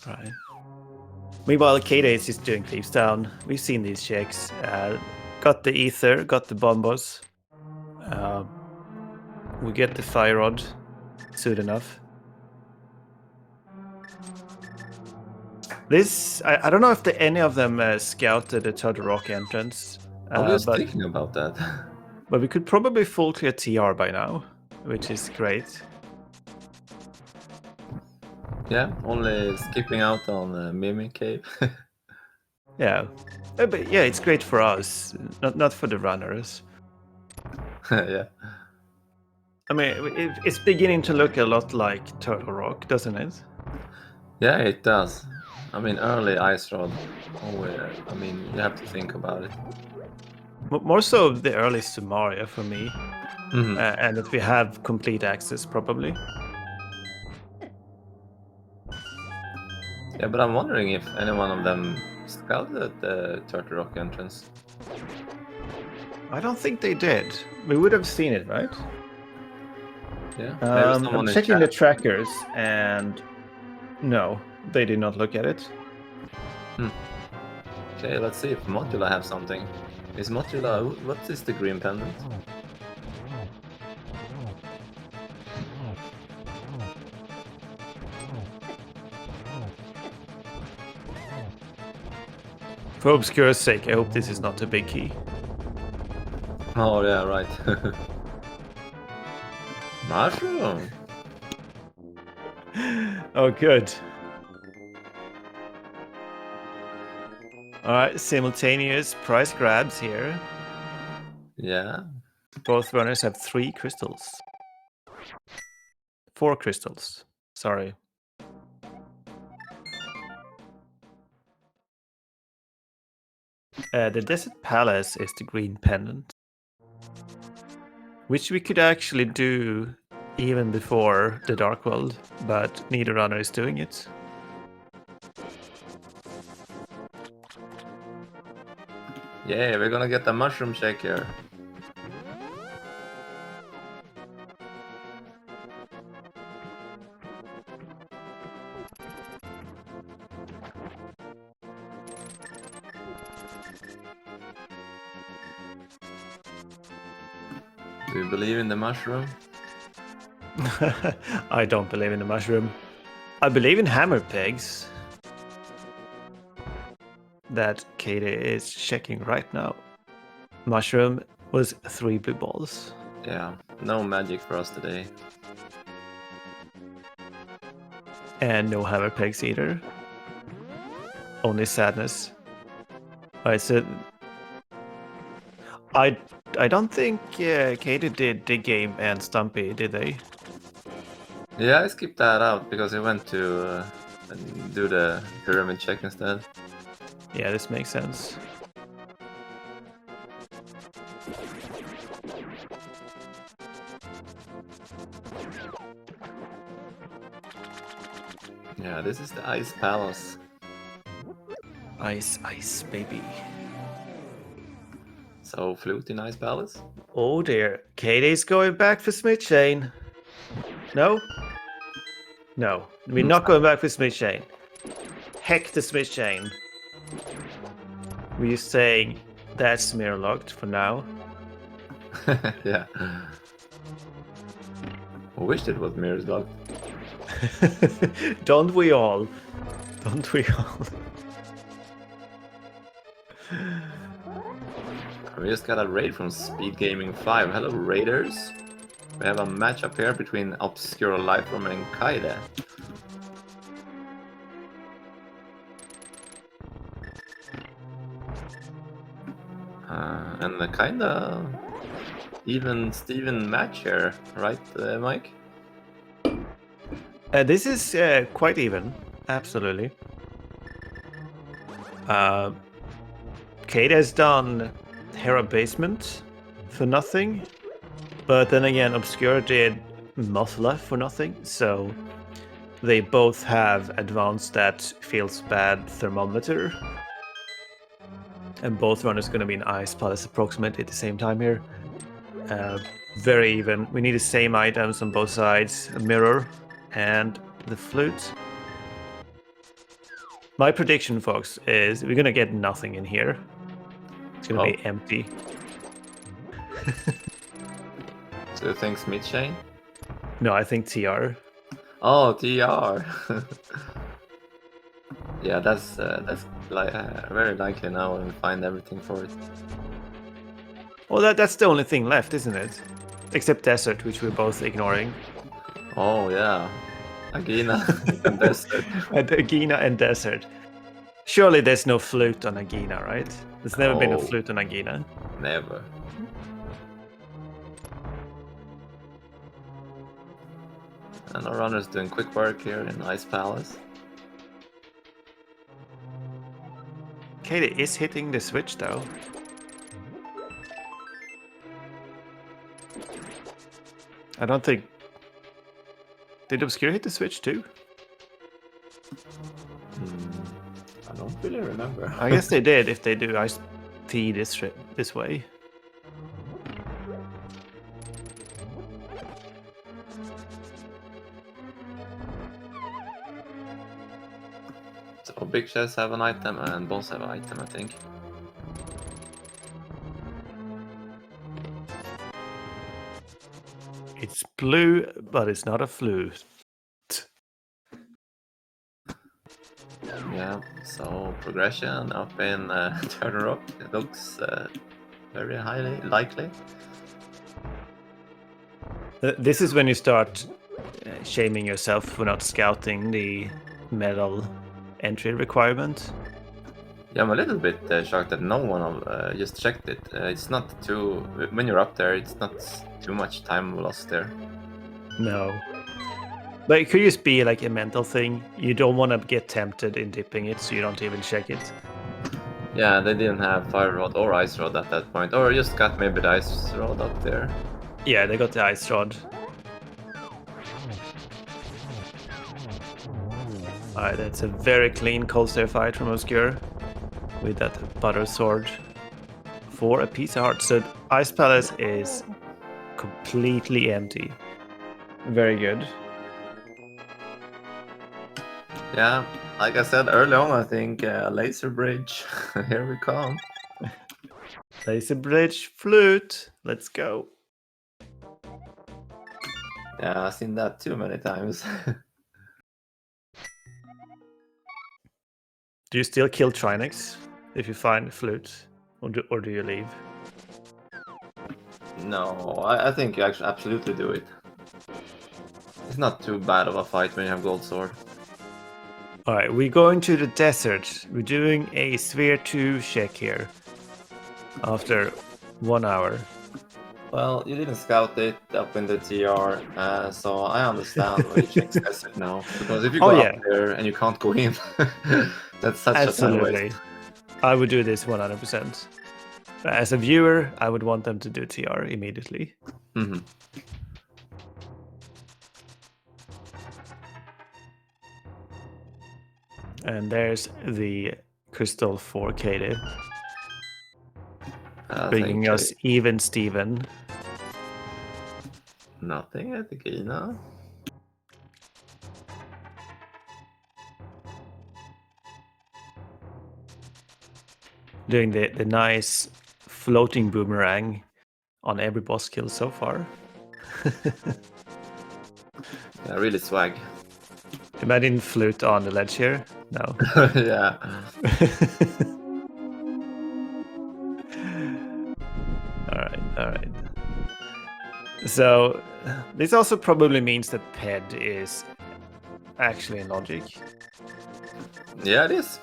S1: Right. Meanwhile, Kade is just doing Thieves Town. We've seen these checks. Got the Ether, got the Bombos. We get the Fire Rod soon enough. This, I don't know if any of them scouted the Turtle Rock entrance.
S2: I was
S1: but
S2: thinking about that.
S1: But we could probably full clear TR by now, which is great.
S2: Yeah, only skipping out on Mimic Cave.
S1: Yeah. But yeah, it's great for us, not for the runners.
S2: Yeah.
S1: I mean, it's beginning to look a lot like Turtle Rock, doesn't it?
S2: Yeah, it does. I mean, early Ice Rod. I mean, you have to think about it.
S1: More so the early Sumaria for me.
S2: Mhm.
S1: And that we have complete access, probably.
S2: Yeah, but I'm wondering if any one of them scouted the Turtle Rock entrance.
S1: I don't think they did. We would have seen it, right?
S2: Yeah, maybe someone
S1: I'm
S2: in
S1: checking the
S2: chat.
S1: trackers, and no, they did not look at it.
S2: Okay, let's see if Modula have something. Is Modula... What is the green pendant?
S1: For Obscure's sake, I hope this is not a big key.
S2: Oh, yeah, right. Mushroom!
S1: Oh, good. Alright, simultaneous price grabs here.
S2: Yeah.
S1: Both runners have 3 crystals. 4 crystals. Sorry. The Desert Palace is the green pendant. Which we could actually do even before the Dark World, but neither runner is doing it.
S2: Yeah, we're gonna get the mushroom shake here. Do you believe in the mushroom?
S1: I don't believe in the mushroom. I believe in hammer pegs. That Katie is checking right now. Mushroom was 3 blue balls.
S2: Yeah, no magic for us today.
S1: And no hammer pegs either. Only sadness. Alright, so I don't think Katie did the game and Stumpy, did they?
S2: Yeah, I skipped that out because I went to do the pyramid check instead.
S1: Yeah, this makes sense.
S2: Yeah, this is the Ice Palace.
S1: Ice, ice, baby.
S2: So, flute in Ice Palace?
S1: Oh dear, Katie's going back for Smith Chain. No? No, we're not going back for Smith Chain. Heck the Smith Chain. We're saying that's mirror locked for now.
S2: Yeah. I wished it was mirrors locked.
S1: Don't we all? Don't we all?
S2: We just got a raid from SpeedGaming 5. Hello, raiders. We have a matchup here between Obscure Lifeform and Kaide. And a kinda even Steven match here, right, Mike?
S1: This is quite even, absolutely. Kate has done Hera Basement for nothing, but then again, Obscure did Mothla for nothing, so they both have advanced that feels bad thermometer. And both runners going to be in Ice Palace approximately at the same time here. Very even. We need the same items on both sides, a mirror and the flute. My prediction, folks, is we're going to get nothing in here. It's going to be empty.
S2: So you think Smith Chain?
S1: No, I think TR.
S2: Oh, TR. Yeah, that's very likely now when we find everything for it.
S1: Well, that's the only thing left, isn't it? Except Desert, which we're both ignoring.
S2: Oh yeah, Agina and Desert.
S1: And Agina and Desert. Surely there's no flute on Agina, right? There's never been a flute on Agina.
S2: Never. And our runner's doing quick work here in Ice Palace.
S1: Katie is hitting the switch though. I don't think... Did Obscure hit the switch too?
S2: I don't really remember.
S1: I guess they did if they do Ice T this way.
S2: So Big Chess have an item and Bones have an item, I think.
S1: It's blue, but it's not a flute.
S2: Yeah, so progression up in Turner Up, it looks very highly likely.
S1: This is when you start shaming yourself for not scouting the medal entry requirement.
S2: Yeah, I'm a little bit shocked that no one just checked it. It's not too... When you're up there, it's not too much time lost there.
S1: No. But it could just be like a mental thing. You don't want to get tempted in dipping it, so you don't even check it.
S2: Yeah, they didn't have Fire Rod or Ice Rod at that point. Or just got maybe the Ice Rod up there.
S1: Yeah, they got the Ice Rod. Alright, that's a very clean cold stare fight from Obscure. With that butter sword for a piece of heart. So Ice Palace is completely empty. Very good.
S2: Yeah, like I said early on, I think Laser Bridge. Here we come.
S1: Laser Bridge, flute. Let's go.
S2: Yeah, I've seen that too many times.
S1: Do you still kill Trinex if you find flute? Or do you leave?
S2: No, I think you actually absolutely do it. It's not too bad of a fight when you have Gold Sword.
S1: Alright, we're going to the desert. We're doing a Sphere 2 check here. After 1 hour.
S2: Well, you didn't scout it up in the TR, so I understand why you check desert now. Because if you go up there and you can't go in, that's such a time waste.
S1: I would do this 100%. As a viewer, I would want them to do TR immediately.
S2: Mm-hmm.
S1: And there's the crystal for Katie. Bringing us even Steven.
S2: Nothing at the Gina.
S1: Doing the nice floating boomerang on every boss kill so far.
S2: Yeah, really swag.
S1: Imagine flute on the ledge here. No.
S2: Yeah.
S1: So this also probably means that Ped is actually in logic.
S2: Yeah, it is.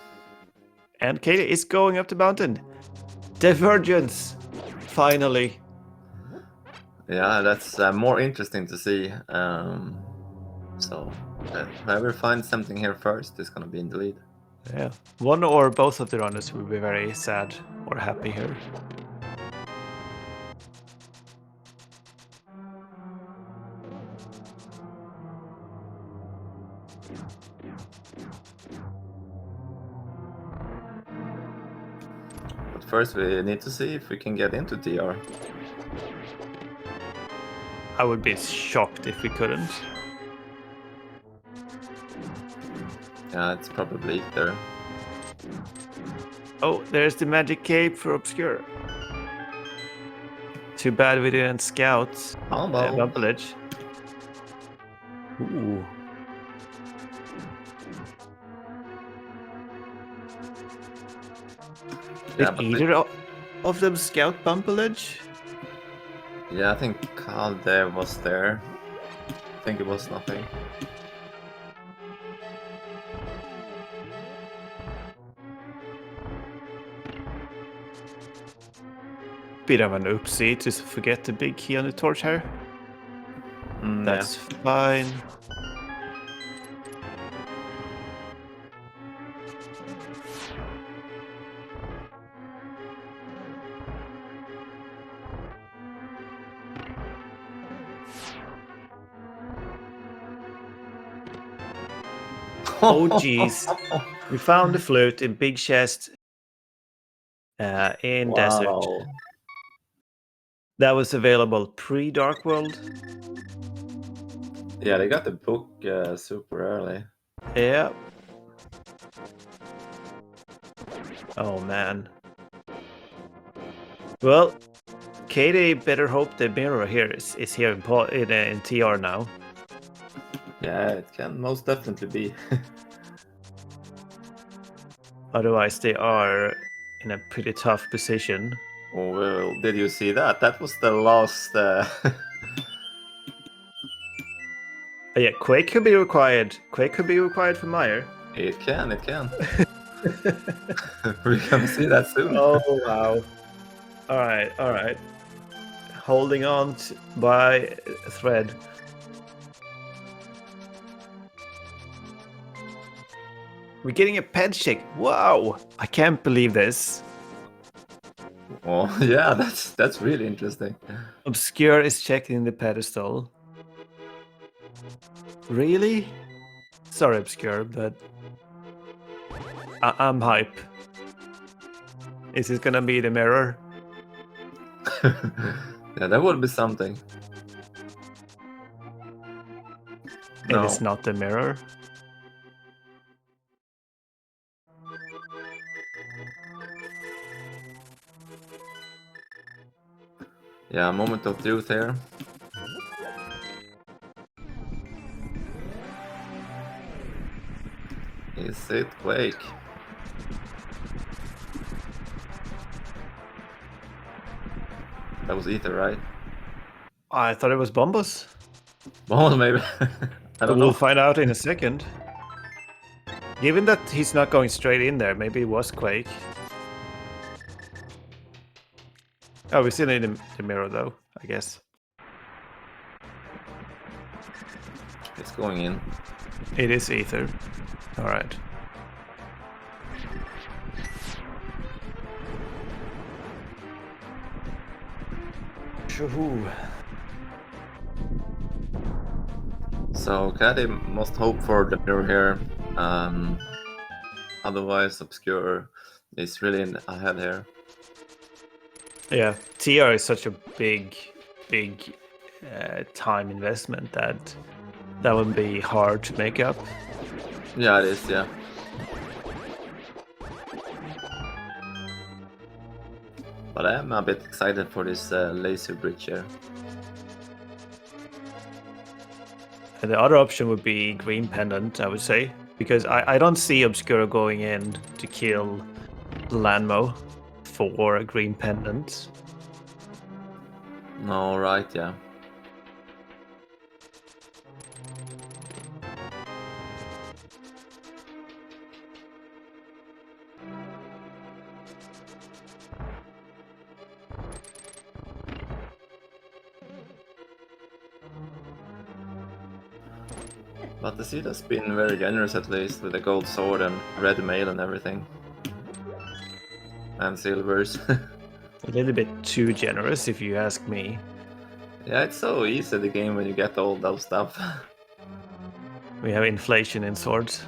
S1: And Katie is going up the mountain. Divergence! Finally.
S2: Yeah, that's more interesting to see. So whoever finds something here first is gonna be in the lead.
S1: Yeah. One or both of the runners will be very sad or happy here.
S2: But first, we need to see if we can get into TR.
S1: I would be shocked if we couldn't.
S2: Yeah, it's probably there.
S1: Oh, there's the magic cape for Obscure. Too bad we didn't scout Bumpledge. Ooh.
S2: Yeah,
S1: Did either of them scout Bumpledge?
S2: Yeah, I think Calde was there. I think it was nothing.
S1: Bit of an oopsie to forget the big key on the torch here. That's fine. Oh jeez. We found the flute in big chest in desert. That was available pre-Dark World.
S2: Yeah, they got the book super early.
S1: Yeah. Oh man. Well, Katie better hope the mirror here is here in TR now.
S2: Yeah, it can most definitely be.
S1: Otherwise, they are in a pretty tough position.
S2: Oh, well, did you see that? That was the last...
S1: Yeah, Quake could be required. Quake could be required for Meyer.
S2: It can. We're gonna see that soon.
S1: Oh, wow. All right. Holding on by a thread. We're getting a ped check. Wow! I can't believe this.
S2: Oh, yeah, that's really interesting.
S1: Obscure is checking the pedestal. Really? Sorry, Obscure, but I'm hype. Is it gonna be the mirror?
S2: Yeah, that would be something.
S1: No. It is not the mirror.
S2: Yeah, moment of truth here. Is it Quake? That was Ether, right?
S1: I thought it was Bombas.
S2: Bombas, maybe. I don't know.
S1: We'll find out in a second. Given that he's not going straight in there, maybe it was Quake. Oh, we still need the mirror though, I guess.
S2: It's going in.
S1: It is Ether. Alright.
S2: So Caddy must hope for the mirror here. Otherwise, Obscure is really ahead here.
S1: Yeah, TR is such a big time investment that would be hard to make up.
S2: Yeah, it is, yeah. But I am a bit excited for this laser bridge here.
S1: And the other option would be Green Pendant, I would say. Because I don't see Obscura going in to kill Lanmo for a Green Pendant.
S2: No, right, yeah. But the seed has been very generous, at least, with the gold sword and red mail and everything. And silvers.
S1: A little bit too generous, if you ask me.
S2: Yeah, it's so easy, the game, when you get all those stuff.
S1: We have inflation in swords.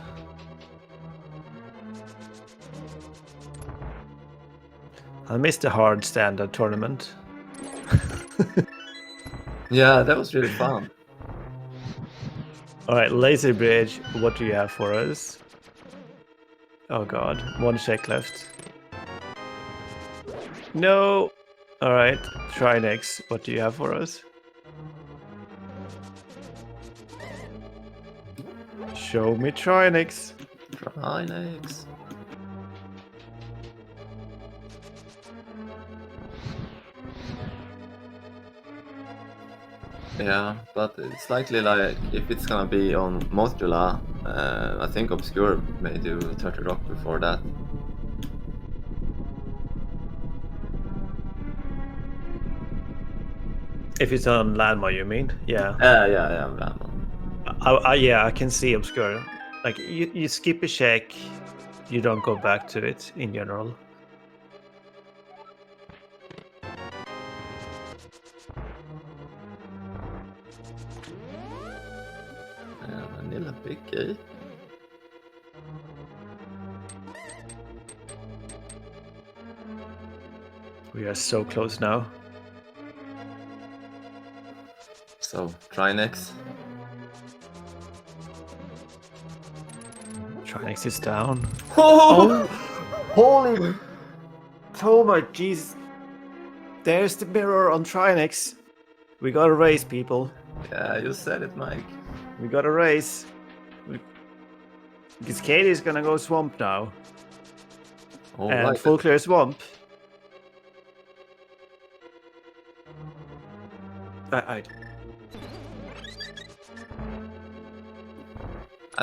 S1: I missed the hard standard tournament.
S2: Yeah, that was really fun.
S1: Alright, laser bridge, what do you have for us? Oh god, 1 check left. No! Alright, try next. What do you have for us? Show me Trinex.
S2: Trinex. Yeah, but it's likely, like, if it's gonna be on Modula, I think Obscure may do 30 Rock before that.
S1: If it's on Landma, you mean? Yeah.
S2: Yeah, Random.
S1: Yeah, I can see Obscure. Like, you skip a check, you don't go back to it in general.
S2: Vanilla Picky.
S1: We are so close now.
S2: So, Trinex.
S1: Trinex is down.
S2: Oh!
S1: Holy! Oh my jeez. There's the mirror on Trinex. We gotta race, people.
S2: Yeah, you said it, Mike.
S1: We gotta race. Because Katie's gonna go swamp now.
S2: Oh,
S1: And
S2: like
S1: full
S2: it.
S1: clear swamp.
S2: I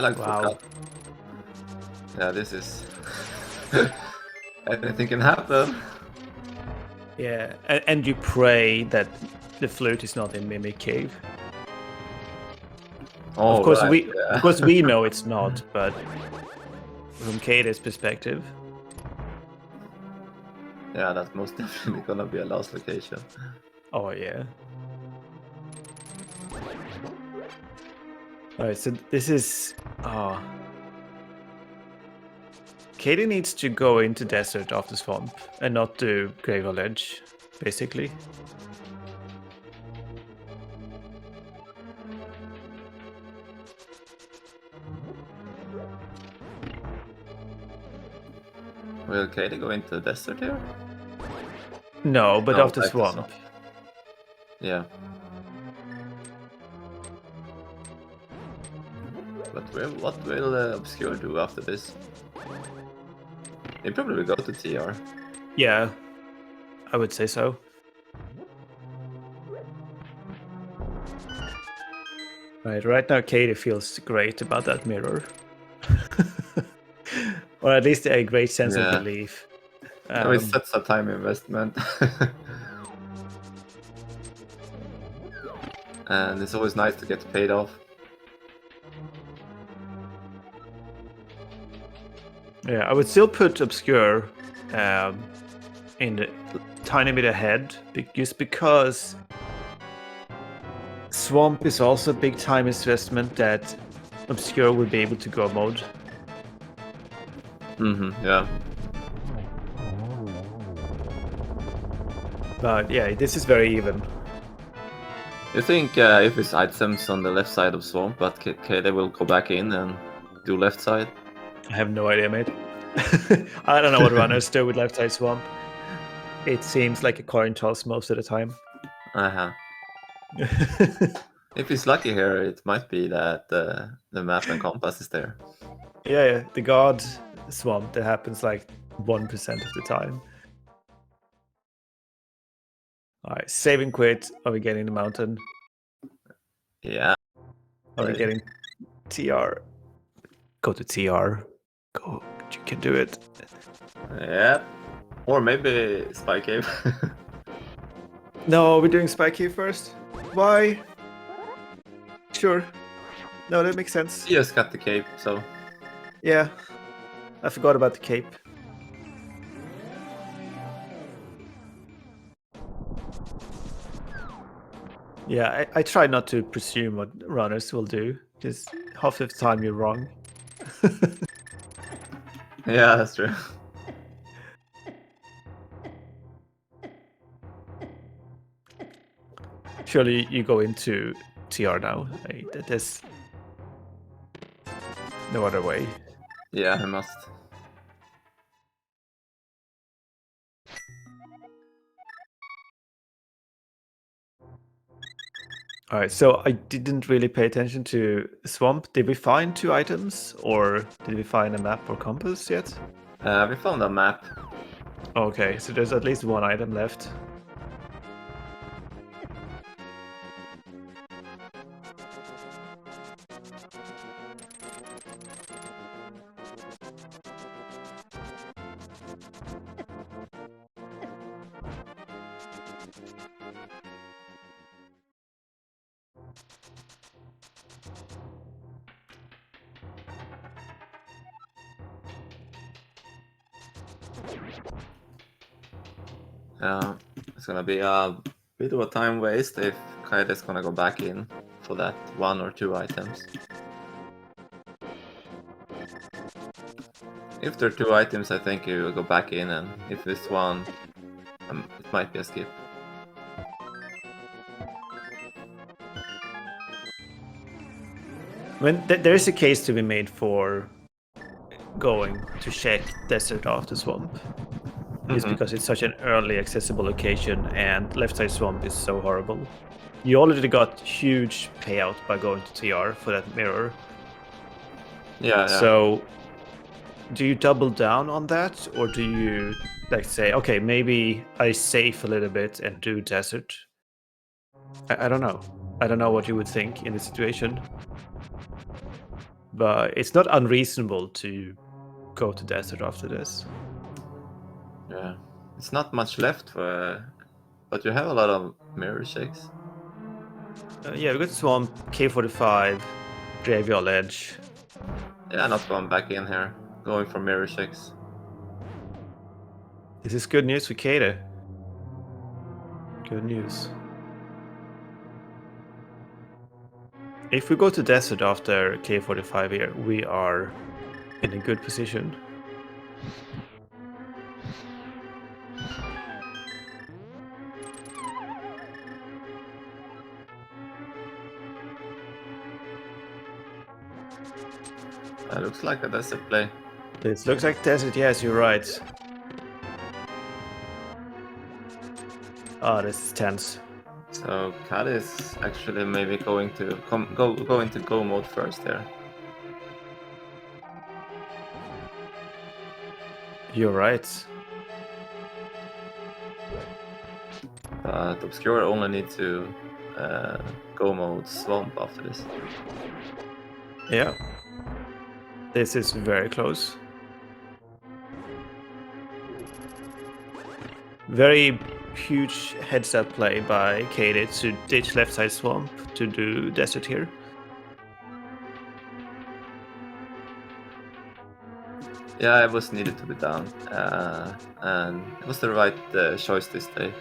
S2: like
S1: Wow.
S2: full cut. Yeah, this is... Anything can happen.
S1: Yeah, and you pray that the flute is not in Mimic Cave.
S2: Oh,
S1: Of course,
S2: right,
S1: we know it's not, but from Katie's perspective,
S2: Yeah, that's most definitely gonna be a last location.
S1: oh yeah. Alright, so this is... Katie needs to go into desert after swamp and not do Gravel Edge, basically.
S2: Will Katie go into the desert here?
S1: No, but
S2: No,
S1: after
S2: back to
S1: swamp.
S2: Yeah. But what will Obscure do after this? He probably will go to TR.
S1: Yeah, I would say so. Right now Katie feels great about that mirror. Or at least a great sense of
S2: Yeah.
S1: relief.
S2: I mean, that's a time investment. And it's always nice to get paid off.
S1: Yeah, I would still put Obscure in the tiny bit ahead, just because Swamp is also a big time investment that Obscure would be able to go mode.
S2: Yeah.
S1: But yeah, this is very even.
S2: You think if it's items on the left side of Swamp, but Katie will go back in and do left side?
S1: I have no idea, mate. I don't know what runners do with left side Swamp. It seems like a coin toss most of the time.
S2: If he's lucky here, it might be that the map and compass is there.
S1: Yeah, the God Swamp, that happens like 1% of the time. Alright, save and quit. Are we getting the mountain?
S2: Yeah.
S1: Are we getting TR? Go to TR. Go, you can do it.
S2: Yeah. Or maybe Spy Cave.
S1: No, we're doing Spike here first. Why? Sure. No, that makes sense.
S2: He just got the cape, so
S1: Yeah, I forgot about the cape. Yeah, I try not to presume what runners will do, because half of the time you're wrong.
S2: yeah, that's true.
S1: Surely you go into TR now. There's no other way.
S2: Yeah, he must.
S1: All right, so I didn't really pay attention to Swamp. Did we find 2 items, or did we find a map or compass yet?
S2: We found a map.
S1: Okay, so there's at least 1 item left.
S2: It's gonna be a bit of a time waste if Kaide's gonna go back in for that 1 or 2 items. If there are 2 items, I think you will go back in, and if it's 1, it might be a skip.
S1: I mean, there is a case to be made for going to check Desert after Swamp. It's because it's such an early accessible location, and left side Swamp is so horrible. You already got huge payout by going to TR for that mirror.
S2: Yeah.
S1: So, do you double down on that, or do you like say, okay, maybe I save a little bit and do Desert? I don't know. I don't know what you would think in this situation, but it's not unreasonable to go to Desert after this.
S2: Yeah. It's not much left, but you have a lot of mirror shakes.
S1: Yeah, we got Swamp, K45, Graveyard Edge.
S2: Yeah, not going back in here. Going for mirror shakes.
S1: This is good news for Kata. Good news. If we go to Desert after K45 here, we are in a good position.
S2: Looks like a desert play.
S1: This looks like Desert, yes, you're right. Ah, this is tense.
S2: So Kat is actually maybe going to go into go mode first there.
S1: You're right.
S2: But Obscure only needs to go mode Swamp after this.
S1: Yeah. This is very close. Very huge heads up play by Katie to ditch left side Swamp to do Desert here.
S2: Yeah, it was needed to be done, and it was the right choice this day.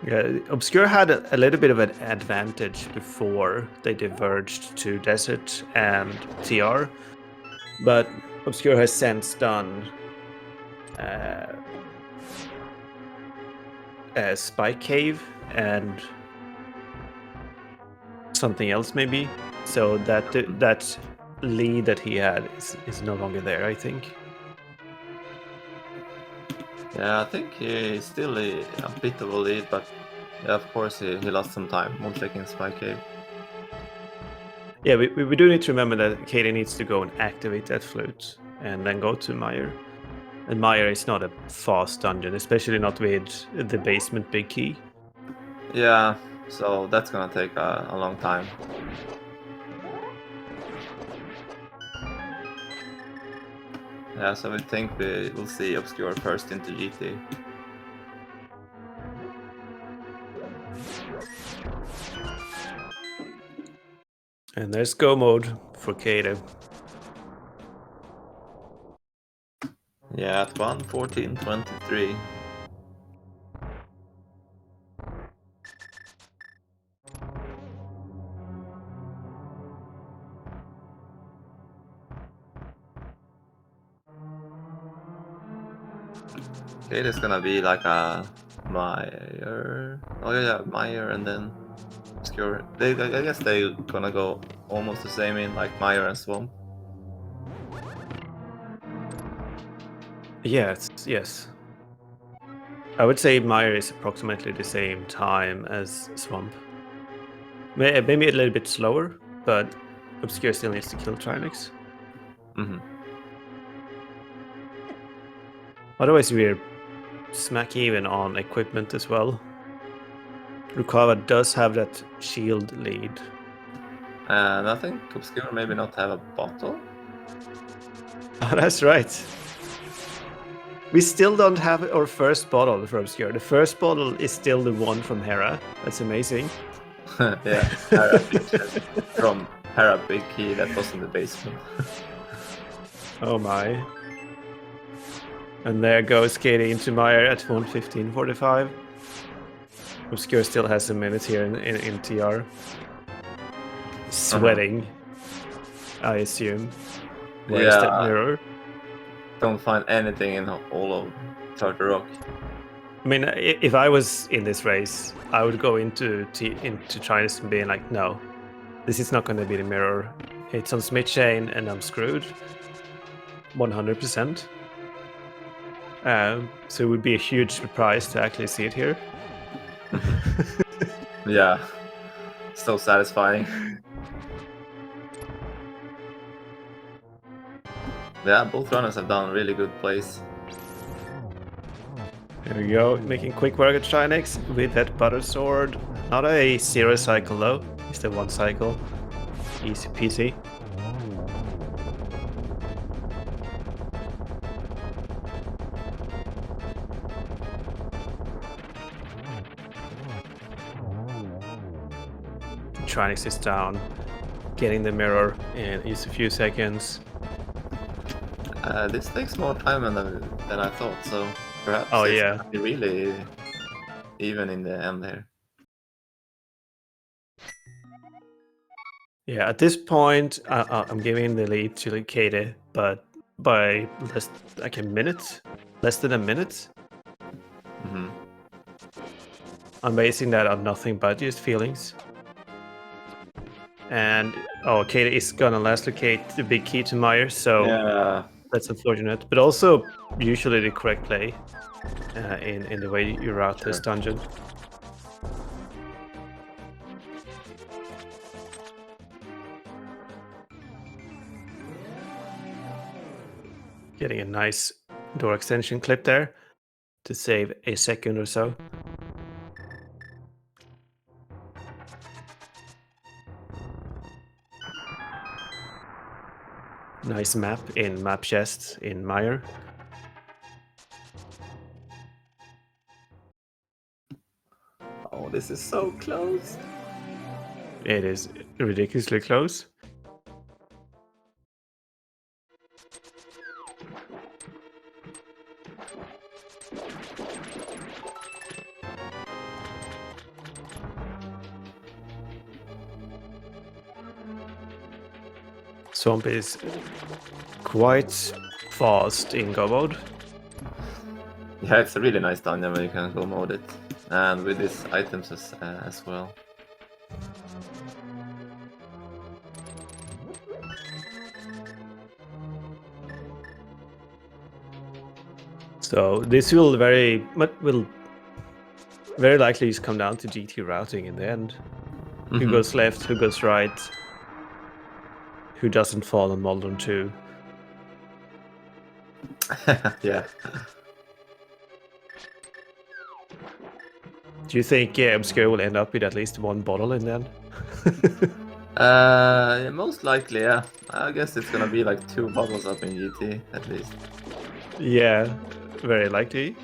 S1: Yeah, Obscure had a little bit of an advantage before they diverged to Desert and TR, but Obscure has since done a Spike Cave and something else maybe, so that lead that he had is no longer there, I think.
S2: Yeah, I think he's still a bit of a lead, but yeah, of course he lost some time on taking Spike Cave.
S1: Yeah, we do need to remember that Katie needs to go and activate that flute and then go to Meyer. And Meyer is not a fast dungeon, especially not with the basement big key.
S2: Yeah, so that's gonna take a long time. Yeah, so I think we will see Obscure first into GT.
S1: And there's go mode for Kato.
S2: Yeah, at 1:14:23. Okay, it's gonna be like a Meyer. Oh yeah, Meyer and then Obscure. I guess they're gonna go almost the same in like Meyer and Swamp.
S1: Yes. I would say Meyer is approximately the same time as Swamp. Maybe a little bit slower, but Obscure still needs to kill Trinix.
S2: Mm-hmm.
S1: Otherwise, we're smack even on equipment as well. Rukava does have that shield lead.
S2: And I think Obscure maybe not have a bottle.
S1: Oh, that's right. We still don't have our first bottle for Obscure. The first bottle is still the one from Hera. That's amazing.
S2: Yeah, Hera from Hera Big Key that was in the basement.
S1: Oh my. And there goes Katie into Meyer at 1:15:45. Obscure still has a minute here in TR. Sweating, I assume. Where is that mirror?
S2: Don't find anything in all of Tartar Rock.
S1: I mean, if I was in this race, I would go into Chinese and being like, no, this is not going to be the mirror. It's on Smith Chain and I'm screwed. 100%. So it would be a huge surprise to actually see it here.
S2: Yeah, so satisfying. Yeah, both runners have done really good plays.
S1: There we go, making quick work at Trinex with that butter sword. Not a 0 cycle though, it's a 1 cycle. Easy peasy. Trinex is down, getting the mirror in just a few seconds.
S2: This takes more time than I thought, so perhaps
S1: Oh,
S2: it's
S1: yeah.
S2: gonna be really even in the end here.
S1: Yeah, at this point, I'm giving the lead to Katie, but by less like a minute, less than a minute.
S2: Mm-hmm.
S1: I'm basing that on nothing but just feelings. And Katie is gonna last locate the big key to Meyer, so
S2: Yeah.
S1: that's unfortunate. But also usually the correct play in the way you route this dungeon. Getting a nice door extension clip there to save a second or so. Nice map in map chest in Meyer.
S2: Oh, this is so close.
S1: It is ridiculously close. Swamp is quite fast in go mode.
S2: Yeah, it's a really nice dungeon where you can go mode it, and with these items as well.
S1: So this will very likely just come down to GT routing in the end.
S2: Mm-hmm.
S1: Who goes left, who goes right, who doesn't fall on Moldon 2.
S2: Yeah.
S1: Do you think Obscure will end up with at least one bottle in the end?
S2: Most likely, yeah. I guess it's gonna be like 2 bottles up in GT at least.
S1: Yeah, very likely.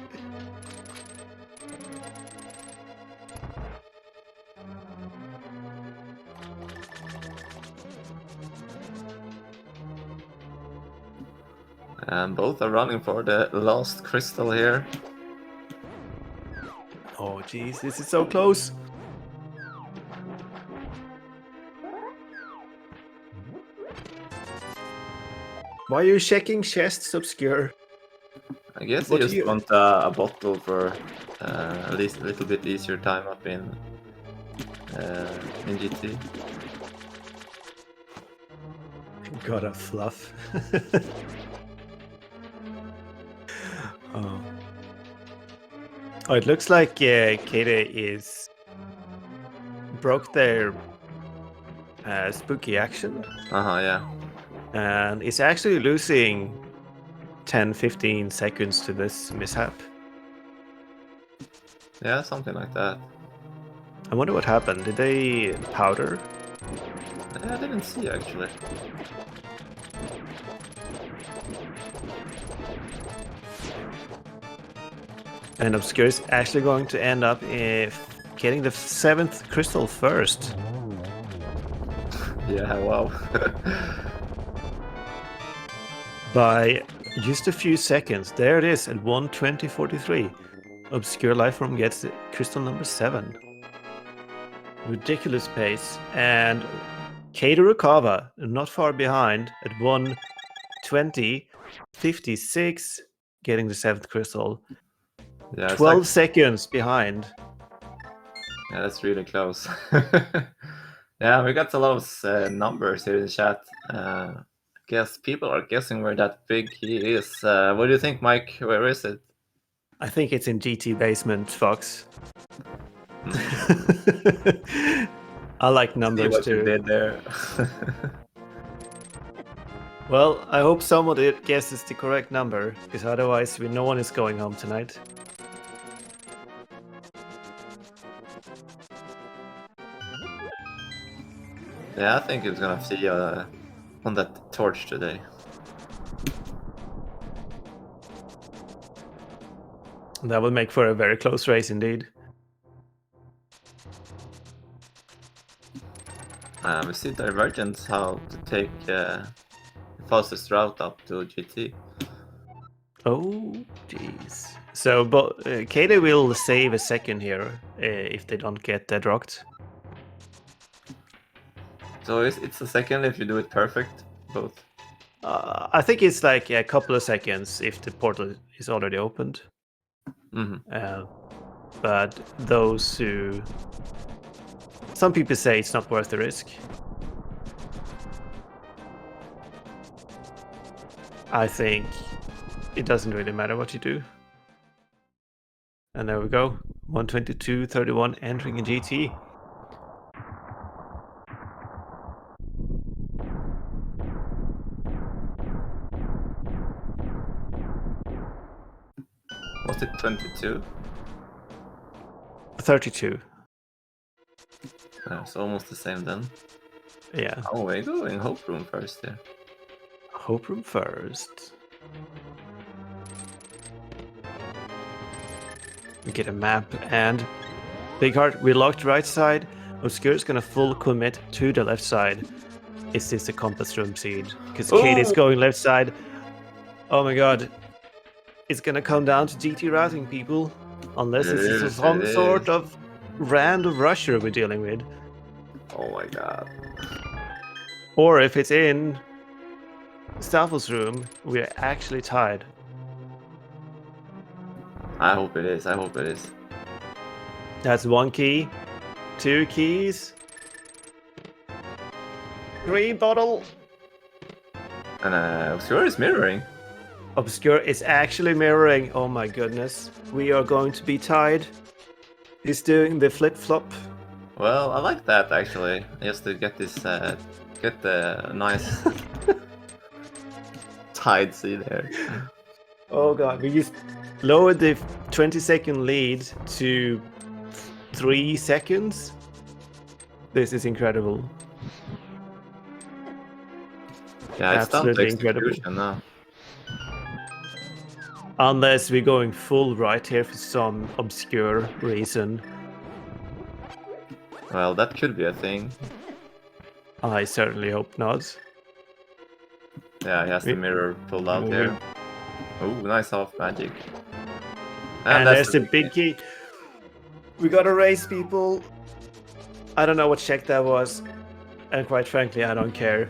S2: And both are running for the last crystal here.
S1: Oh, jeez, this is so close. Why are you checking chests, Obscure?
S2: I guess
S1: What
S2: you
S1: do
S2: just
S1: you-
S2: want a bottle for at least a little bit easier time up in GT.
S1: Got a fluff. Oh. Oh, it looks like Kade is broke their spooky action
S2: Yeah.
S1: and is actually losing 10-15 seconds to this mishap.
S2: Yeah, something like that.
S1: I wonder what happened. Did they powder?
S2: I didn't see actually.
S1: And Obscure is actually going to end up getting the 7th crystal first.
S2: Yeah, wow.
S1: By just a few seconds. There it is at 1:20:43. Obscure Lifeform gets crystal number 7. Ridiculous pace. And Kade Rukava not far behind at 1:20:56, getting the 7th crystal.
S2: Yeah,
S1: 12 seconds behind.
S2: Yeah, that's really close. Yeah, we got a lot of numbers here in the chat. Guess people are guessing where that big key is. What do you think, Mike? Where is it?
S1: I think it's in GT basement, Fox. I like
S2: See
S1: numbers
S2: what you
S1: too.
S2: did there.
S1: Well, I hope somebody guesses the correct number, because otherwise no one is going home tonight.
S2: Yeah, I think it's gonna see on that torch today.
S1: That will make for a very close race indeed.
S2: We see divergence how to take the fastest route up to GT.
S1: Oh, jeez. So, but Kade will save a second here if they don't get deadrocked.
S2: So it's a second if you do it perfect, both.
S1: I think it's like a couple of seconds if the portal is already opened. But those who... Some people say it's not worth the risk. I think it doesn't really matter what you do. And there we go. 1:22:31 entering a GT.
S2: Was it 22?
S1: 32.
S2: It's almost the same then.
S1: Yeah.
S2: Oh, we're going Hope Room first there.
S1: Hope Room first. We get a map and Big Heart, we locked right side. Obscure is gonna full commit to the left side. Is this a compass room seed? Because Kade is going left side. Oh my god. It's gonna come down to GT routing, people. Unless it's some sort of random rusher we're dealing with.
S2: Oh my god.
S1: Or if it's in Stavros room, we're actually tied.
S2: I hope it is. I hope it is.
S1: That's 1 key. 2 keys. 3 bottle.
S2: And Obscure is mirroring.
S1: Obscure is actually mirroring. Oh my goodness. We are going to be tied. He's doing the flip-flop.
S2: Well, I like that actually. Just to get this, get the nice tide see there.
S1: Oh god, we just lowered the 20-second lead to 3 seconds. This is incredible.
S2: Yeah, it's down to
S1: Absolutely incredible.
S2: execution now.
S1: Unless we're going full right here for some obscure reason.
S2: Well, that could be a thing.
S1: I certainly hope not.
S2: Yeah, he has the mirror pulled out here. Oh, nice half magic.
S1: And
S2: that's
S1: there's the big key. We gotta race, people. I don't know what check that was. And quite frankly, I don't care.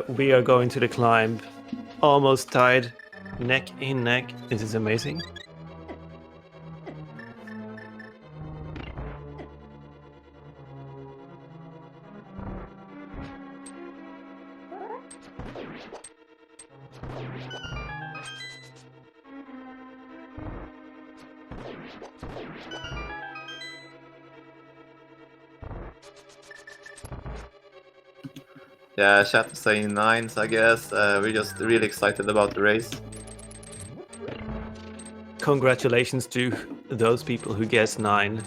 S1: We are going to the climb. Almost tied. Neck in neck. This is amazing.
S2: Yeah, chat saying 9s, I guess. We're just really excited about the race.
S1: Congratulations to those people who guessed 9.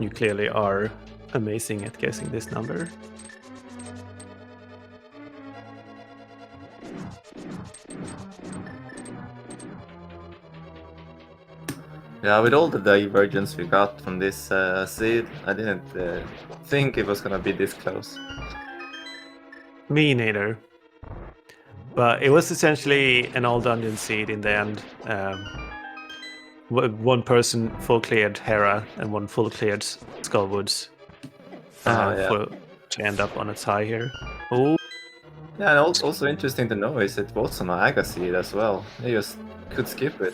S1: You clearly are amazing at guessing this number.
S2: Yeah, with all the divergence we got from this seed, I didn't think it was gonna be this close.
S1: Me neither. But it was essentially an all dungeon seed in the end. One person full cleared Hera and one full cleared Skullwoods to end up on a tie here. Oh,
S2: yeah, and also interesting to know is it was an Aga seed as well. They just could skip it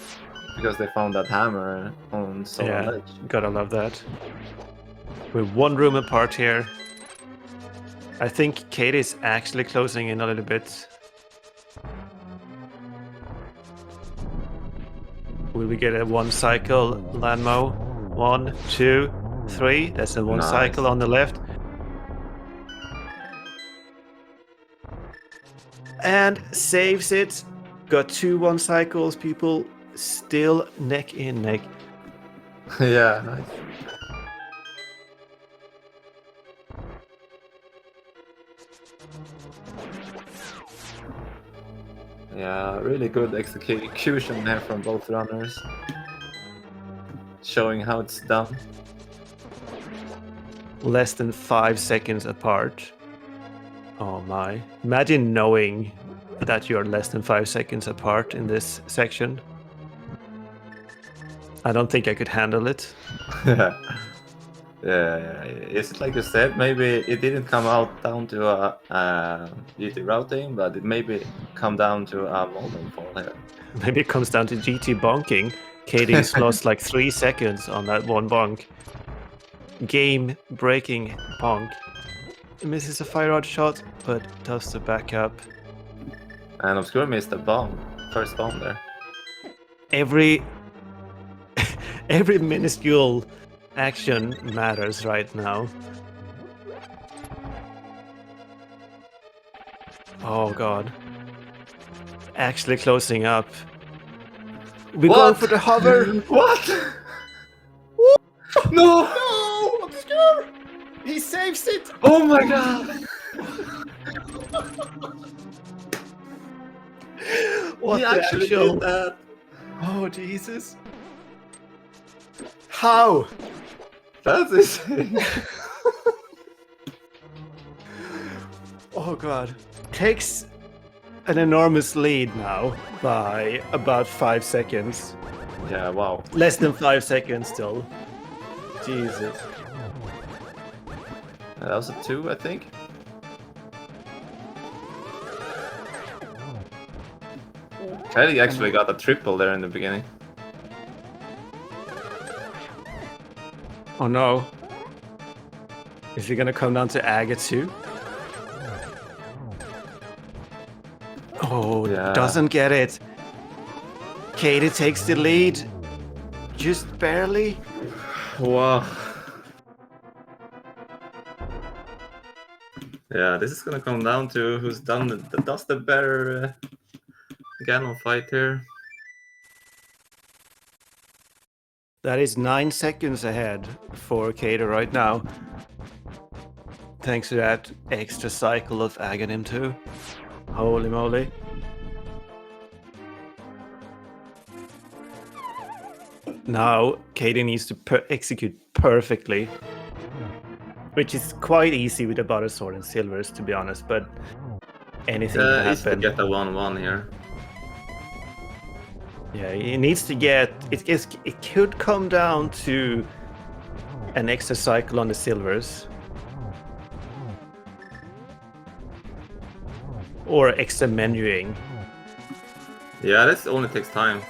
S2: because they found that hammer on Solar Ledge.
S1: Gotta love that. We're one room apart here. I think Kate is actually closing in a little bit. Will we get a 1 cycle Landmo? 1, 2, 3. That's a 1 cycle on the left. And saves it. Got 2 1 cycles, people. Still neck in neck.
S2: Yeah, nice. Yeah, really good execution there from both runners. Showing how it's done.
S1: Less than 5 seconds apart. Oh my. Imagine knowing that you're less than 5 seconds apart in this section. I don't think I could handle it.
S2: Yeah. Is it like you said? Maybe it didn't come out down to a GT routing, but it maybe come down to a moment fall here.
S1: Maybe it comes down to GT bonking. Katie's lost like 3 seconds on that one bonk. Game breaking bonk. Misses a fire rod shot, but does the backup.
S2: And Obscure missed a bomb. First bomb there.
S1: Every minuscule action matters right now. Oh god. Actually closing up. We go for the hover.
S2: What? No!
S1: No! Obscure! He saves it!
S2: Oh my god!
S1: What
S2: He
S1: the
S2: actually
S1: actual...
S2: did that.
S1: Oh Jesus. How?
S2: That's insane.
S1: Oh god. Takes an enormous lead now by about 5 seconds.
S2: Yeah, wow.
S1: Less than 5 seconds still. Jesus.
S2: That was a 2, I think. Kylie actually got a triple there in the beginning.
S1: Oh no. Is he gonna come down to Aga too? Oh,
S2: Yeah.
S1: doesn't get it. Katie takes the lead. Just barely.
S2: Wow. Yeah, this is gonna come down to who's does the better Ganon fight here.
S1: That is 9 seconds ahead for Kato right now. Thanks to that extra cycle of Aghanim too. Holy moly. Now, Katie needs to execute perfectly, which is quite easy with a butter sword and silvers, to be honest, but anything can
S2: Easy to
S1: happen.
S2: get a 1-1 here.
S1: Yeah, it needs to get... It could come down to an extra cycle on the silvers. Or extra menuing.
S2: Yeah, this only takes time.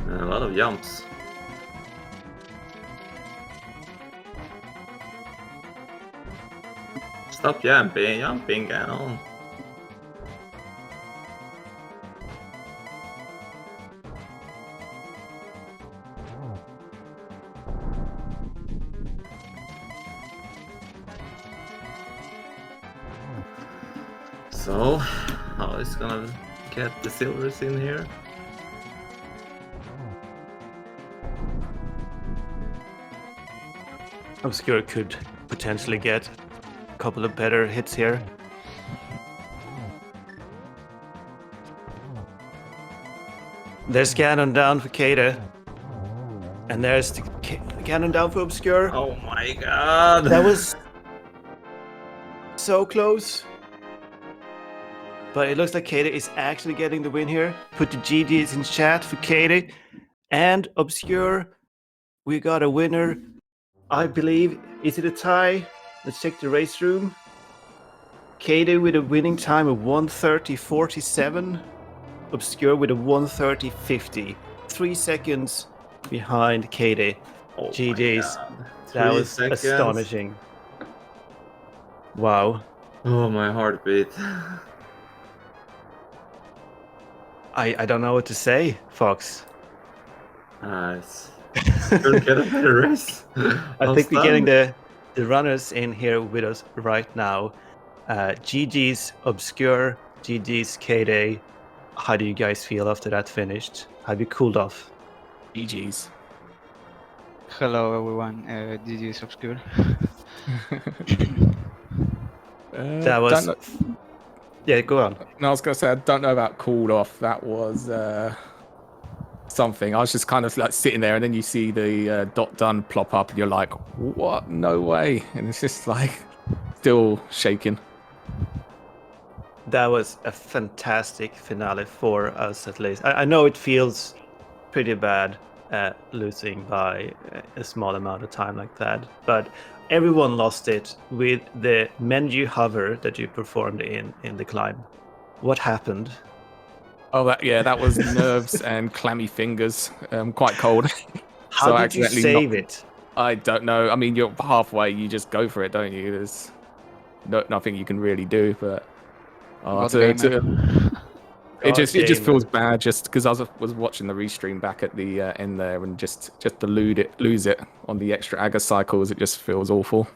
S2: A lot of jumps. Stop jumping and on. So, how is gonna get the silvers in here?
S1: Obscure could potentially get a couple of better hits here. There's cannon down for Kata. And there's the cannon down for Obscure.
S2: Oh my god!
S1: That was so close. But it looks like Kata is actually getting the win here. Put the GGs in chat for Kata. And Obscure, we got a winner. I believe, is it a tie? Let's check the race room. Kata with a winning time of 1:30.47. Obscure with a 1:30.50. 3 seconds behind Kata.
S2: Oh
S1: GG's.
S2: my god.
S1: That
S2: 3
S1: was
S2: seconds.
S1: astonishing. Wow.
S2: Oh, my heartbeat.
S1: I don't know what to say, Fox.
S2: Nice. Couldn't get a better race.
S1: I think we're getting the runners in here with us right now. GG's Obscure, GG's K-Day. How do you guys feel after that finished? Have you cooled off?
S3: GG's.
S4: Hello everyone, GG's Obscure.
S1: That was... Yeah, go on.
S3: No, I was going to say, I don't know about cooled off. That was something. I was just kind of like sitting there, and then you see the dot done plop up, and you're like, what? No way. And it's just like still shaking.
S1: That was a fantastic finale for us, at least. I know it feels pretty bad losing by a small amount of time like that, but everyone lost it with the menu hover that you performed in the climb. What happened?
S3: Oh, that was nerves and clammy fingers. Quite cold.
S1: How did you save it?
S3: I don't know. I mean, you're halfway. You just go for it, don't you? There's nothing you can really do. But it just feels bad. Just because I was watching the restream back at the end there, and just to lose it on the extra Aga cycles, it just feels awful.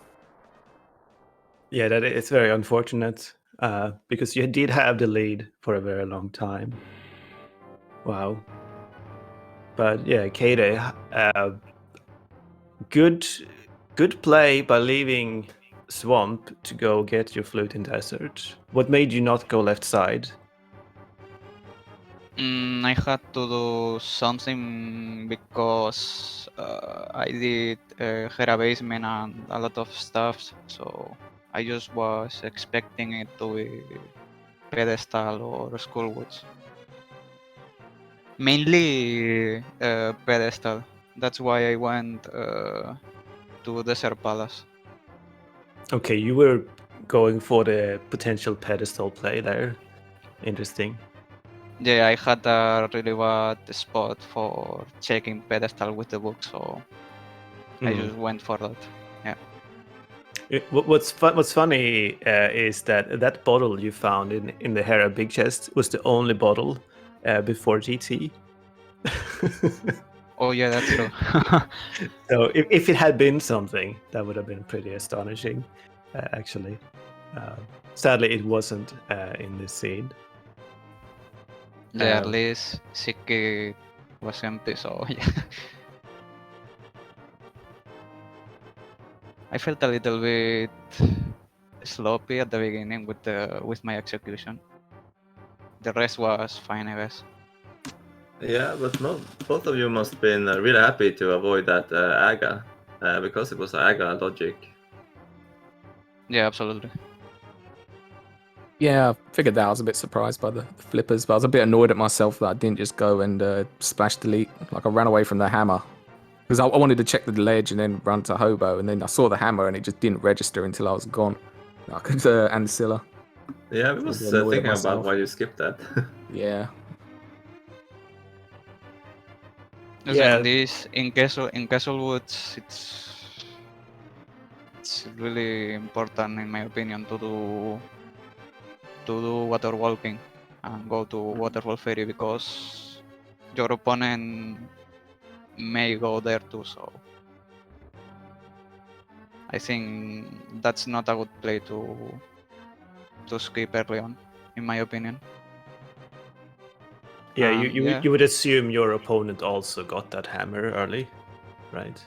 S1: Yeah, it's very unfortunate because you did have the lead for a very long time. Wow. But yeah, Kade, good play by leaving Swamp to go get your Flute in Desert. What made you not go left side?
S4: I had to do something because I did Hera basement and a lot of stuff, so I just was expecting it to be pedestal or Skullwoods. Mainly pedestal. That's why I went to Desert Palace.
S1: Okay, you were going for the potential pedestal play there. Interesting.
S4: Yeah, I had a really bad spot for checking pedestal with the book, so I just went for that. Yeah.
S1: What's funny is that bottle you found in the Hera big chest was the only bottle before GT.
S4: Oh yeah, that's true.
S1: So if it had been something, that would have been pretty astonishing, actually. Sadly, it wasn't in this scene.
S4: Yeah, at least Siki was empty, so yeah. I felt a little bit sloppy at the beginning with my execution. The rest was fine, I guess.
S2: Yeah, but both of you must have been really happy to avoid that AGA because it was AGA logic.
S4: Yeah, absolutely.
S3: Yeah, I figured that. I was a bit surprised by the flippers, but I was a bit annoyed at myself that I didn't just go and splash delete. Like I ran away from the hammer. Because I wanted to check the ledge and then run to Hobo, and then I saw the hammer and it just didn't register until I was gone. I could Ancilla.
S2: Yeah, I
S3: I
S2: was
S3: was annoyed at
S2: thinking about
S3: myself.
S2: why you skipped that.
S3: Yeah.
S1: Yeah.
S4: In Castlewoods, it's really important in my opinion to do water walking and go to waterfall ferry because your opponent may go there too. So I think that's not a good play to skip early on, in my opinion.
S1: Yeah,
S4: Yeah.
S1: you would assume your opponent also got that hammer early, right?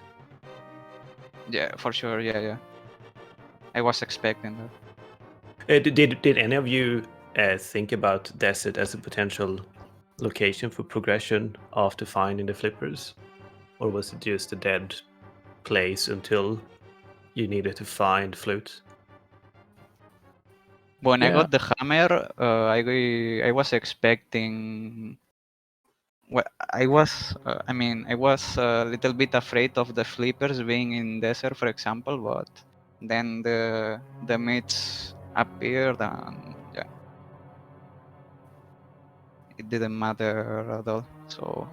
S4: Yeah, for sure. Yeah. I was expecting that.
S1: Did any of you think about desert as a potential location for progression after finding the flippers, or was it just a dead place until you needed to find flute?
S4: When I
S3: Yeah.
S4: got the hammer, I was expecting. Well, I was a little bit afraid of the flippers being in desert, for example. But then the meats appeared, and yeah, it didn't matter at all. So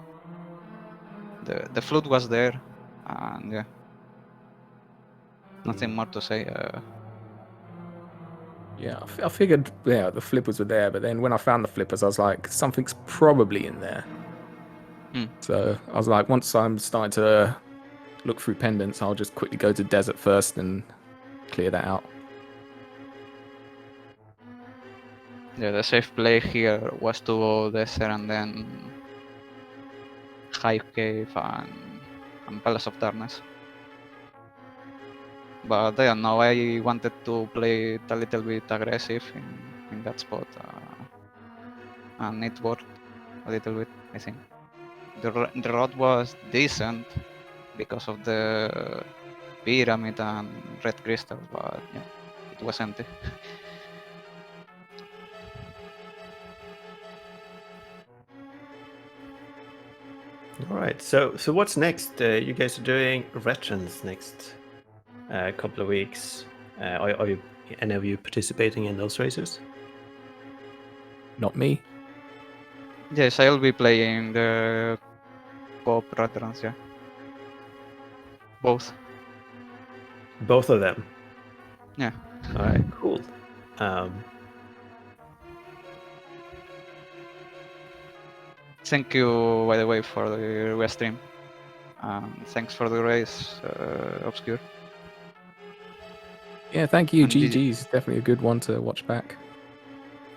S4: the flute was there, and yeah, nothing more to say.
S3: Yeah, I figured, yeah, the flippers were there, but then when I found the flippers, I was like, something's probably in there.
S4: Hmm.
S3: So I was like, once I'm starting to look through pendants, I'll just quickly go to desert first and clear that out.
S4: Yeah, the safe play here was to go desert and then Hive Cave and Palace of Darkness. But I don't know, I wanted to play it a little bit aggressive in that spot. And it worked a little bit, I think. The rod was decent because of the pyramid and red crystals, but yeah, it was empty.
S1: All right. So what's next? You guys are doing veterans next couple of weeks. Are you any of you participating in those races?
S3: Not me.
S4: Yes, I'll be playing the co-op veterans, yeah. Both.
S1: Both of them.
S4: Yeah.
S1: All right. Cool.
S4: Thank you, by the way, for the web stream. Thanks for the race, Obscure.
S3: Yeah, thank you.
S4: And
S3: GG's definitely a good one to watch back.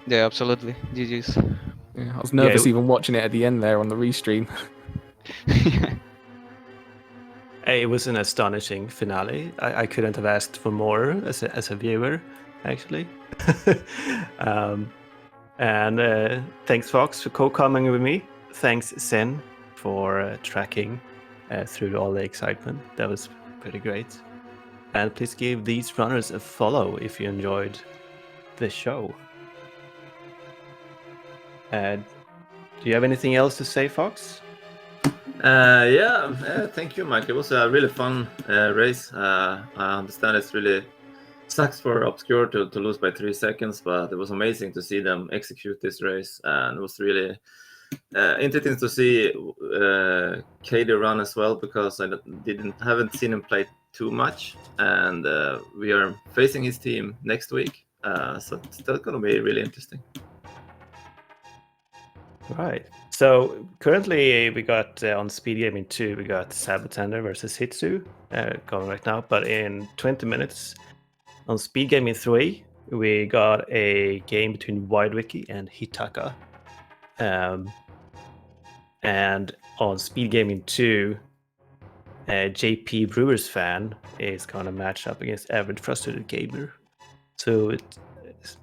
S4: Yeah, absolutely. GG's.
S3: Yeah, I was nervous even watching it at the end there on the restream.
S1: It was an astonishing finale. I couldn't have asked for more as a viewer, actually. And thanks, Fox, for co-commenting with me. Thanks, Sen, for tracking through all the excitement. That was pretty great. And please give these runners a follow if you enjoyed the show. Do you have anything else to say, Fox?
S2: Thank you, Mike. It was a really fun race. I understand it's really sucks for Obscure to lose by 3 seconds, but it was amazing to see them execute this race, and it was really interesting to see Katie run as well, because I haven't seen him play too much, and we are facing his team next week, so it's still going to be really interesting.
S1: Right. So currently we got on SpeedGaming 2, we got Sabatender versus Hitsu going right now. But in 20 minutes on SpeedGaming 3, we got a game between WideWiki and Hitaka. And on SpeedGaming 2, JP Brewers fan is gonna match up against average frustrated gamer. So it's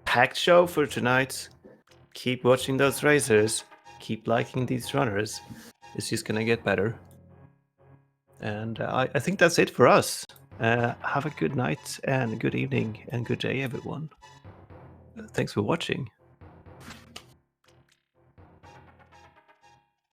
S1: packed show for tonight. Keep watching those racers. Keep liking these runners. It's just gonna get better. And I think that's it for us. Have a good night and good evening and good day, everyone. Thanks for watching.